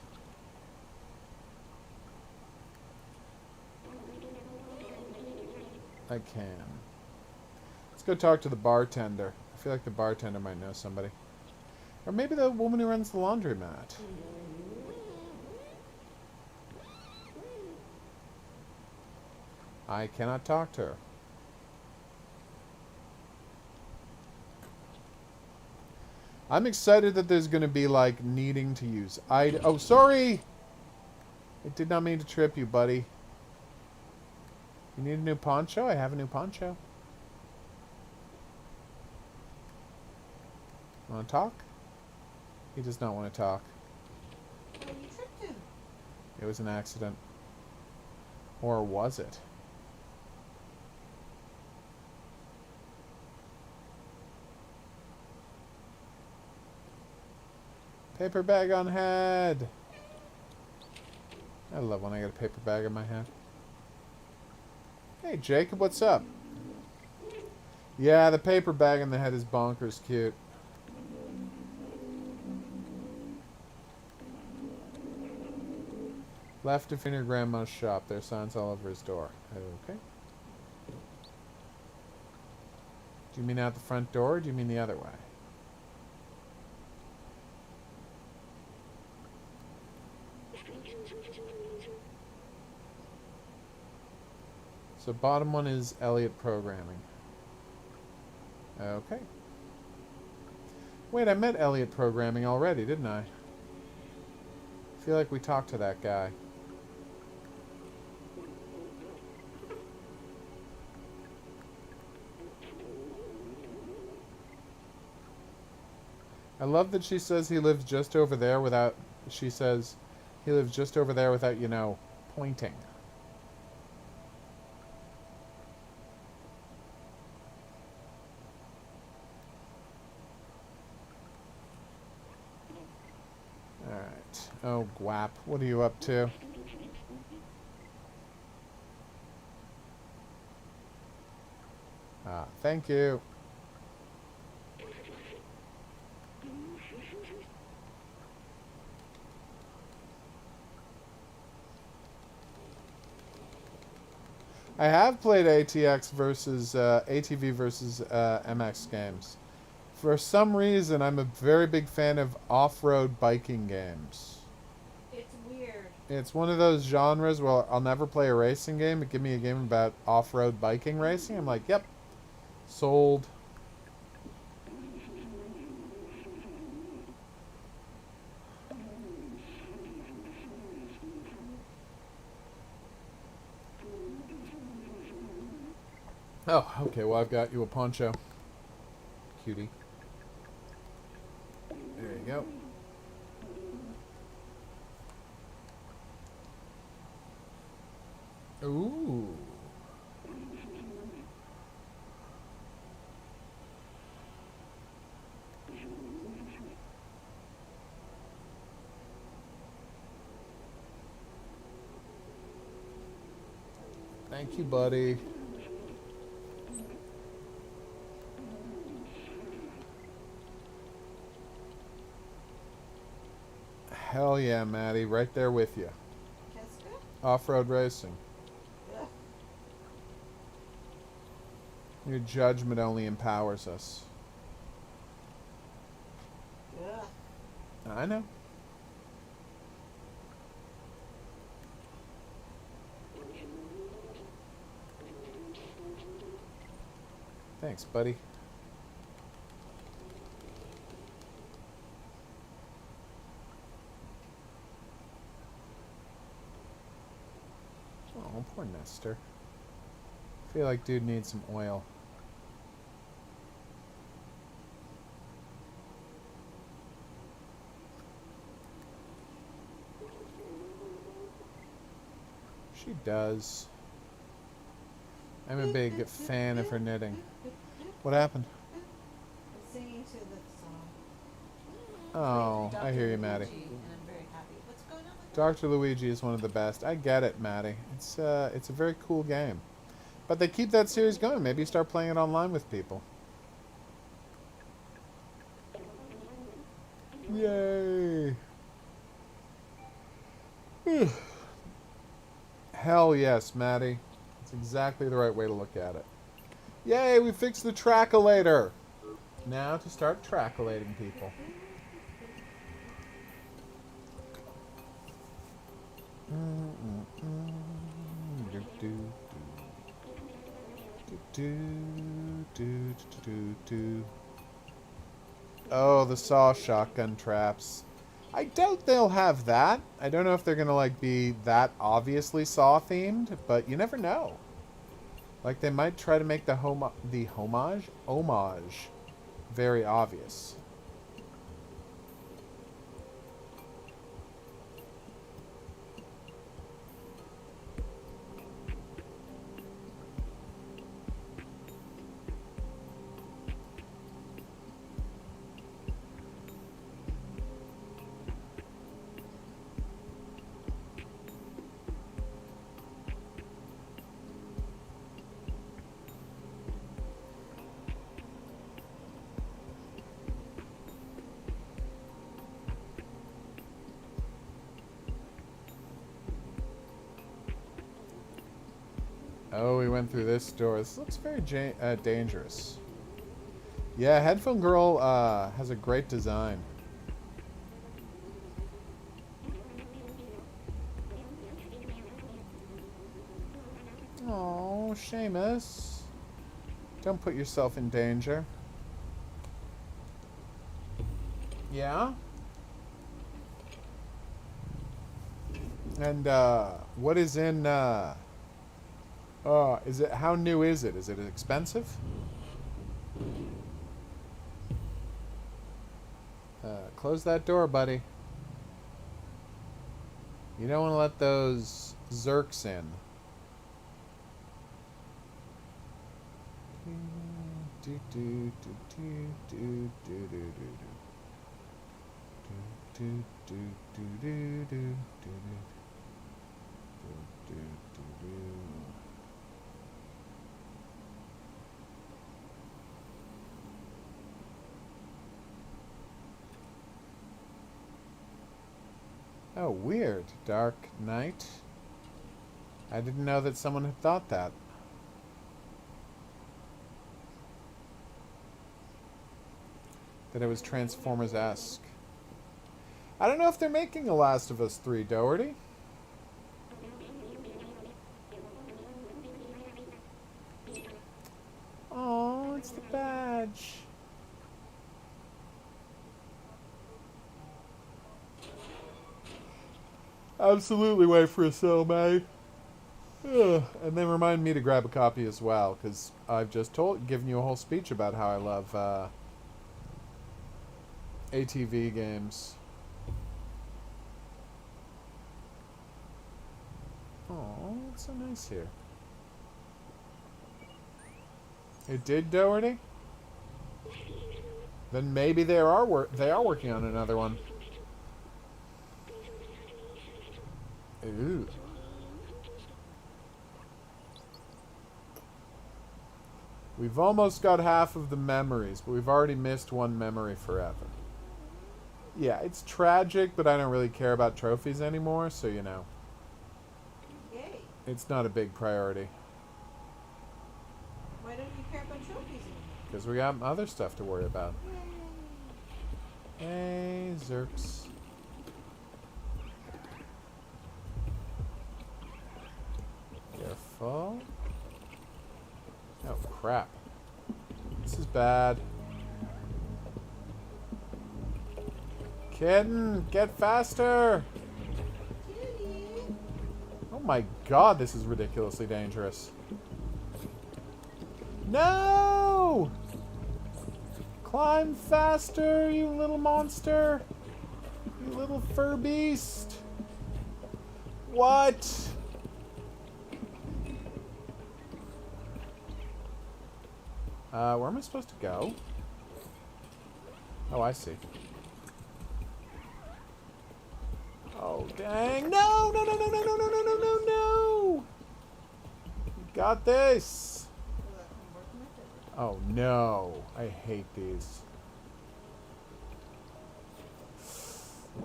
I can. Let's go talk to the bartender. I feel like the bartender might know somebody. Or maybe the woman who runs the laundromat. I cannot talk to her. I'm excited that there's going to be, like, needing to use... Oh, sorry! I did not mean to trip you, buddy. You need a new poncho? I have a new poncho. Want to talk? He does not want to talk. Oh, you tripped him. It was an accident. Or was it? Paper bag on head! I love when I get a paper bag on my head. Hey, Jacob, what's up? Yeah, the paper bag on the head is bonkers cute. Left to in your grandma's shop. There's signs all over his door. Okay. Do you mean out the front door, or do you mean the other way? So bottom one is Elliott programming. Okay. Wait, I met Elliott programming already, didn't I? I feel like we talked to that guy. I love that she says he lives just over there without... She says he lives just over there without, you know, pointing. Alright. Oh, Gwap. What are you up to? Ah, thank you. I have played ATX versus ATV versus MX games. For some reason, I'm a very big fan of off-road biking games. It's weird. It's one of those genres where I'll never play a racing game, but give me a game about off-road biking racing. I'm like, yep, sold. Oh, okay, well, I've got you a poncho. Cutie. There you go. Ooh. Thank you, buddy. Hell yeah, Maddie. Right there with you. Qu'est-ce que? Off-road racing. Ugh. Your judgment only empowers us. Ugh. I know. Thanks, buddy. Oh, poor Nestor. I feel like dude needs some oil. She does. I'm a big fan of her knitting. What happened? I'm singing to the song. Oh, Dr. I hear you, Luigi, Maddie. And I'm very happy. What's going on with Dr. Luigi is one of the best. I get it, Maddie. It's a very cool game. But they keep that series going. Maybe you start playing it online with people. Yay! Hell yes, Maddie. That's exactly the right way to look at it. Yay, we fixed the trackolator! Now to start trackolating people. Oh, the saw shotgun traps. I doubt they'll have that. I don't know if they're gonna like be that obviously saw themed, but you never know. Like they might try to make the homage very obvious. Oh, we went through this door. This looks very dangerous. Yeah, Headphone Girl has a great design. Oh, Seamus. Don't put yourself in danger. Yeah? And, what is in, is it, how new is it? Is it expensive? Close that door, buddy. You don't want to let those Zerks in. Do do do do do do do do do do do do do do do. Oh, weird. Dark Knight. I didn't know that someone had thought that. That it was Transformers-esque. I don't know if they're making a Last of Us 3, Doherty. Oh, it's the badge. Absolutely wait for a sale, mate. Ugh. And then remind me to grab a copy as well, because I've just given you a whole speech about how I love ATV games. Oh, it's so nice here. It did, Doherty? Then maybe they are working on another one. Ooh. We've almost got half of the memories, but we've already missed one memory forever. Yeah, it's tragic, but I don't really care about trophies anymore, so you know. Yay. It's not a big priority. Why don't you care about trophies anymore? Because we got other stuff to worry about. Hey, Zerks. Careful. Oh, crap. This is bad. Kitten, get faster! Kitty. Oh my god, this is ridiculously dangerous. No! Climb faster, you little monster! You little fur beast! What? Where am I supposed to go? Oh, I see. Oh, dang. No, no, no, no, no, no, no, no, no, no, no! You got this! Oh, no. I hate these.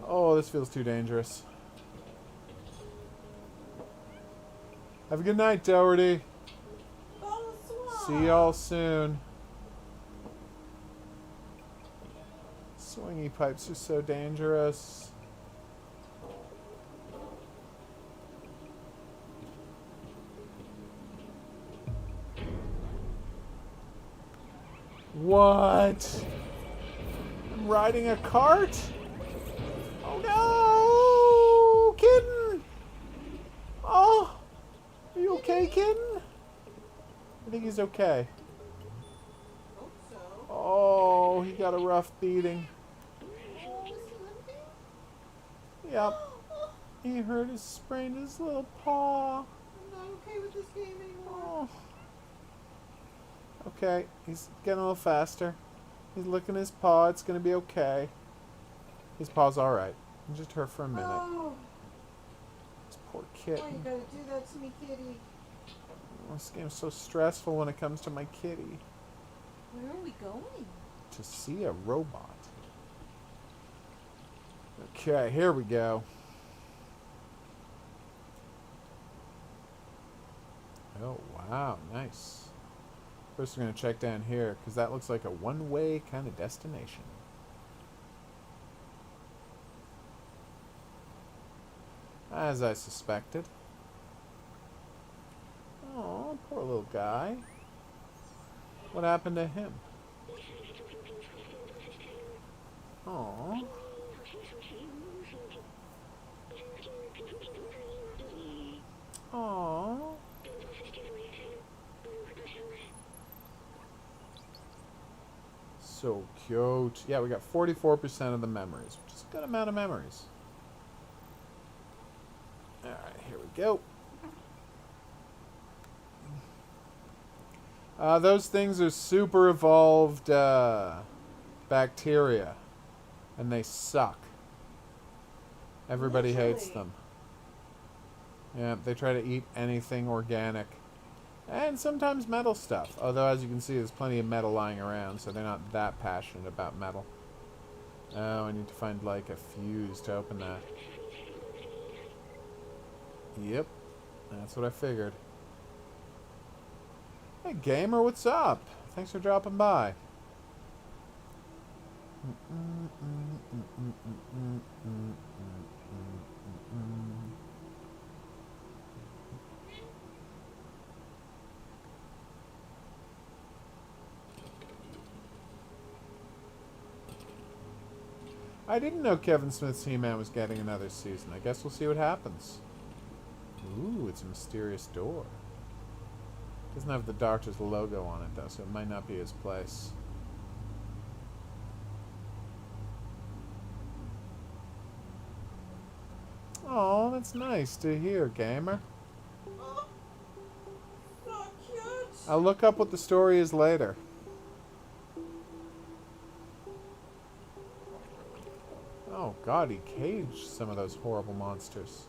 Oh, this feels too dangerous. Have a good night, Doherty. See y'all soon. Swingy pipes are so dangerous. What? riding a cart? Oh no! Kitten! Oh! Are you okay, kitten? I think he's okay. Hope so. Oh, he got a rough beating. Oh, is he limping? Yep. Oh, He hurt his sprained his little paw. I'm not okay with this game anymore. Oh. Okay, he's getting a little faster. He's licking his paw. It's gonna be okay. His paw's alright. He just hurt for a minute. Oh, This poor why you kitten. gotta do that to me, kitty? This game's so stressful when it comes to my kitty. Where are we going? To see a robot. Okay, here we go. Oh, wow, nice. First we're going to check down here, because that looks like a one-way kind of destination. As I suspected. Oh, poor little guy. What happened to him? Oh. Oh. So cute. Yeah, we got 44% of the memories, which is a good amount of memories. Alright, here we go. Those things are super evolved bacteria, and they suck. Everybody hates Literally. them. Yeah, they try to eat anything organic. And sometimes metal stuff. Although, as you can see, there's plenty of metal lying around, so they're not that passionate about metal. Oh, I need to find, like, a fuse to open that. Yep. That's what I figured. Hey, gamer, what's up? Thanks for dropping by. I didn't know Kevin Smith's He-Man was getting another season. I guess we'll see what happens. Ooh, it's a mysterious door. Doesn't have the Doctor's logo on it, though, so it might not be his place. Oh, that's nice to hear, gamer. Oh, so cute. I'll look up what the story is later. Oh god, he caged some of those horrible monsters.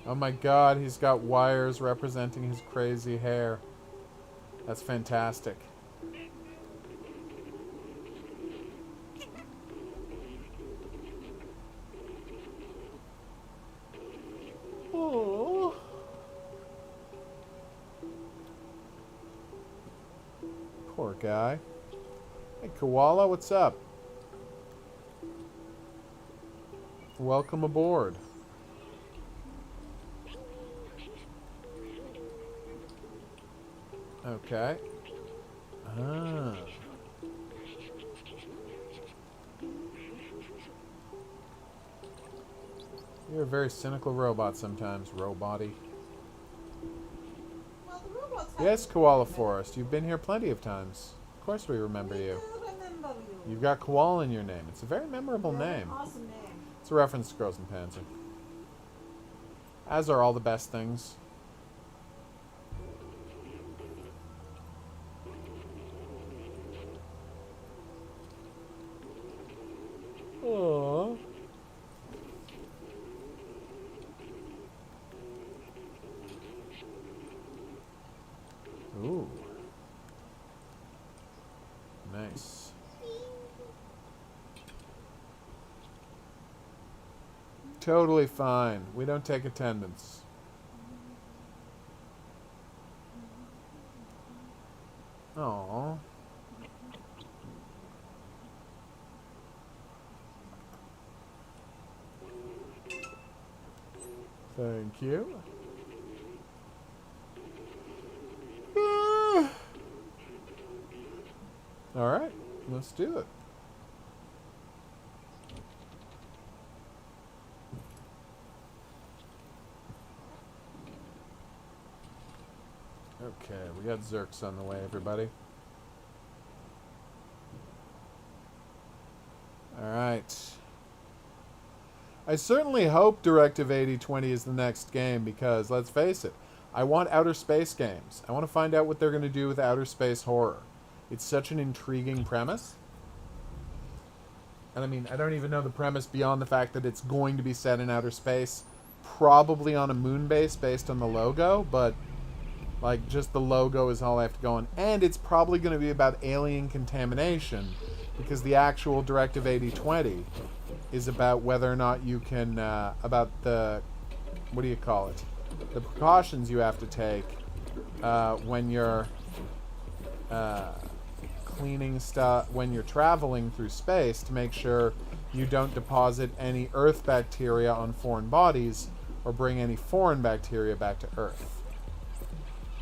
Oh my god, he's got wires representing his crazy hair. That's fantastic. Oh. Poor guy. Hey, Koala, what's up? Welcome aboard. Okay. Ah. You're a very cynical robot sometimes, Robotty. Well, the robots have Yes, to Koala remember. Forest. You've been here plenty of times. Of course we remember We you. do remember you. You've got Koala in your name. It's a very memorable You're an name. awesome name. It's a reference to Girls and Pansy. As are all the best things. Aww. Ooh. Nice. Totally fine. We don't take attendance. Aww. Thank you. All right, let's do it. Okay, we got Zerks on the way, everybody. All right. I certainly hope Directive 8020 is the next game because, let's face it, I want outer space games. I want to find out what they're going to do with outer space horror. It's such an intriguing premise. And I mean, I don't even know the premise beyond the fact that it's going to be set in outer space, probably on a moon base based on the logo, but like just the logo is all I have to go on. And it's probably going to be about alien contamination because the actual Directive 8020 is about whether or not you can, about the, what do you call it? The precautions you have to take when you're cleaning stuff, when you're traveling through space to make sure you don't deposit any Earth bacteria on foreign bodies or bring any foreign bacteria back to Earth.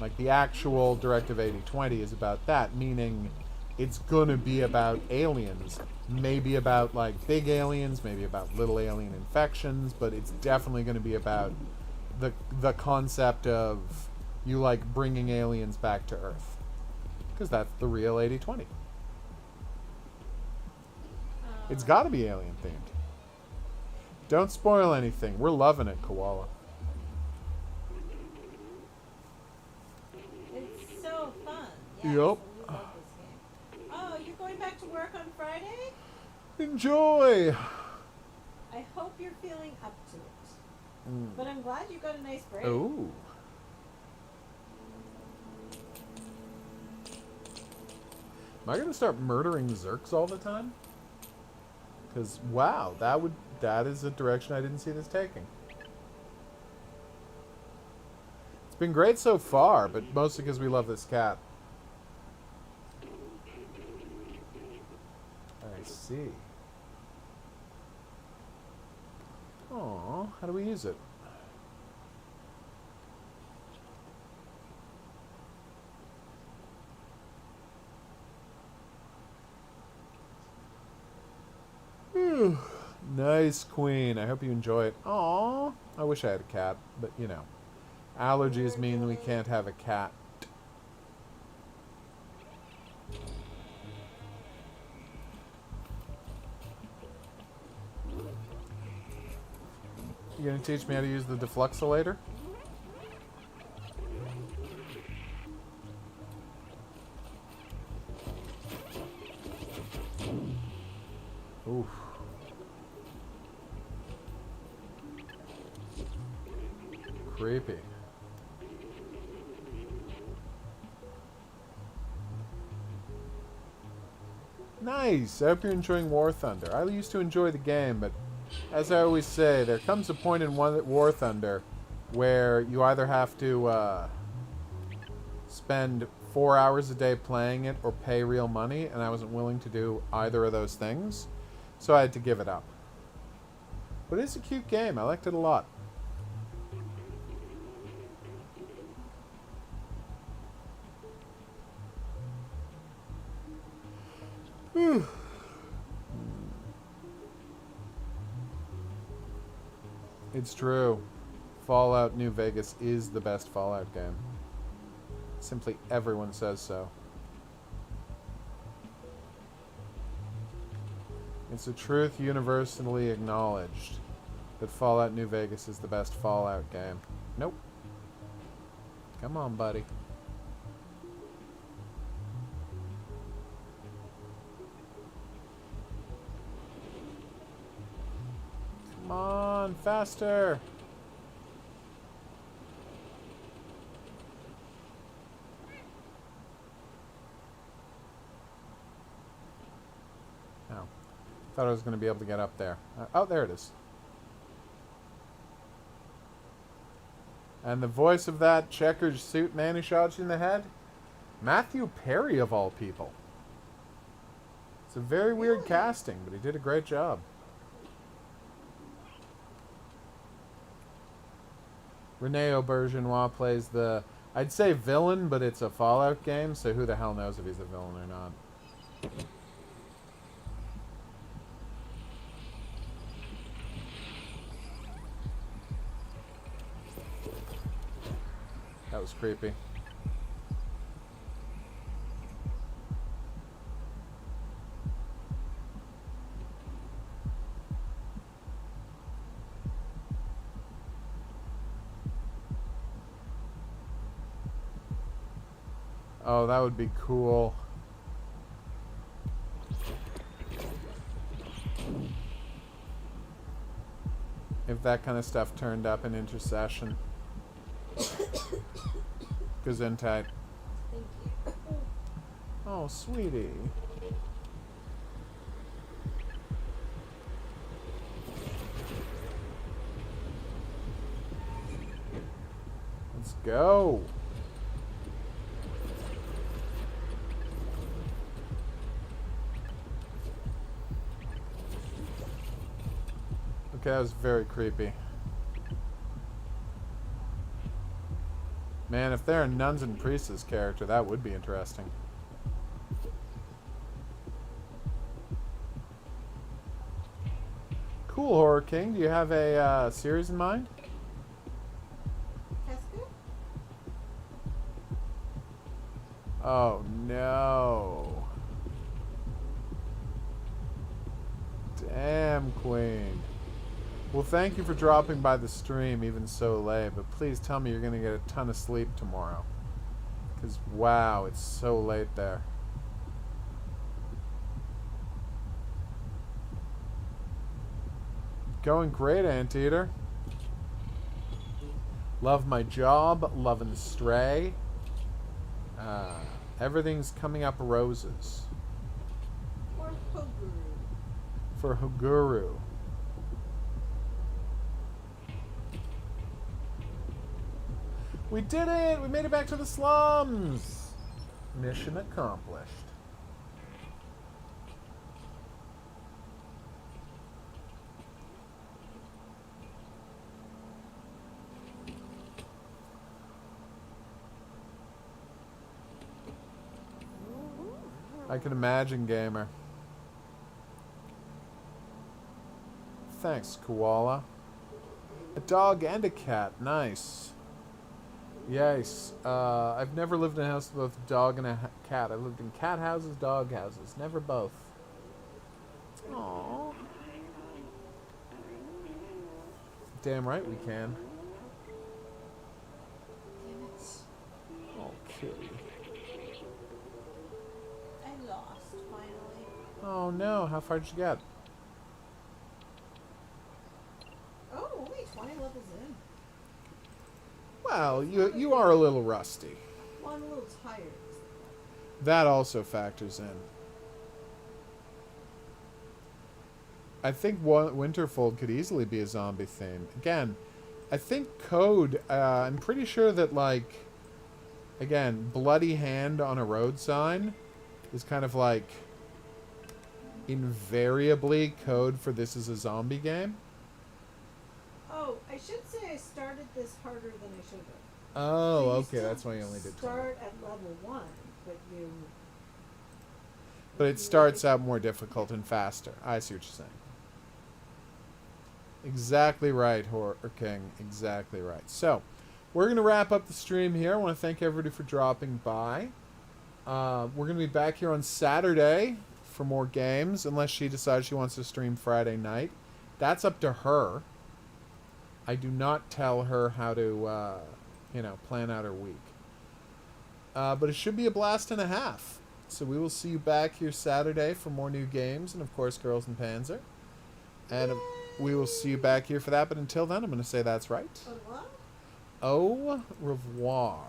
Like the actual Directive 8020 is about that, meaning it's gonna be about aliens. Maybe about like big aliens, maybe about little alien infections, but it's definitely gonna be about the concept of you like bringing aliens back to Earth. Because that's the real 8020. It's gotta be alien themed. Don't spoil anything. We're loving it, Koala. It's so fun. Yes, Yep. we love this game. Oh, you're going back to work on Friday? Enjoy! I hope you're feeling up to it. But I'm glad you got a nice break. Ooh. Am I gonna start murdering Zerks all the time? Because wow, that is a direction I didn't see this taking. It's been great so far, but mostly because we love this cat. I see. Aw, how do we use it? Whew. Nice, Queen. I hope you enjoy it. Aw, I wish I had a cat, but you know, allergies mean we can't have a cat. You gonna teach me how to use the defluxilator? Oof. Creepy. Nice. I hope you're enjoying War Thunder. I used to enjoy the game, but as I always say, there comes a point in War Thunder where you either have to spend 4 hours a day playing it or pay real money, and I wasn't willing to do either of those things, so I had to give it up. But it's a cute game. I liked it a lot. Whew. It's true. Fallout New Vegas is the best Fallout game. Simply everyone says so. It's a truth universally acknowledged that Fallout New Vegas is the best Fallout game. Nope. Come on, buddy. Come on, faster! Oh. Thought I was going to be able to get up there. Oh, there it is. And the voice of that checkered suit man who shot you in the head? Matthew Perry, of all people. It's a very weird casting, but he did a great job. Rene Aubergenois plays the, I'd say villain, but it's a Fallout game, so who the hell knows if he's a villain or not. That was creepy. Oh, that would be cool. If that kind of stuff turned up in Intercession. Gesundheit. Thank you. Oh, sweetie. Let's go. Okay, that was very creepy. Man, if they're a nuns and priests character, that would be interesting. Cool, Horror King. Do you have a series in mind? Casca? Oh, no. Damn, Queen. Well, thank you for dropping by the stream even so late, but please tell me you're going to get a ton of sleep tomorrow. Because, wow, it's so late there. Going great, Anteater. Love my job, loving the Stray. Everything's coming up roses. Or Hoguru? For Hoguru. We did it! We made it back to the slums! Mission accomplished. I can imagine, gamer. Thanks, Koala. A dog and a cat. Nice. Yes. I've never lived in a house with both a dog and a cat. I've lived in cat houses, dog houses. Never both. Aww. Damn right we can. Damn it. Oh, kitty. I lost, finally. Oh no, how far did you get? Oh, only 20 levels in. Well, you are a little rusty. Well, I'm a little tired. That also factors in. I think Winterfold could easily be a zombie theme. Again, I think Code, I'm pretty sure that, like, again, bloody hand on a road sign is kind of like invariably code for this is a zombie game. Oh, I should say I started this harder than I should have. Oh, So you okay, still that's why you only did 20. Start at level 1, but you... But it starts out more difficult and faster. I see what you're saying. Exactly right, Horror King. Exactly right. So, we're going to wrap up the stream here. I want to thank everybody for dropping by. We're going to be back here on Saturday for more games, unless she decides she wants to stream Friday night. That's up to her. I do not tell her how to, plan out her week. But it should be a blast and a half. So we will see you back here Saturday for more new games, and of course, Girls and Panzer. And we will see you back here for that. But until then, I'm going to say that's right. Au revoir. Au revoir.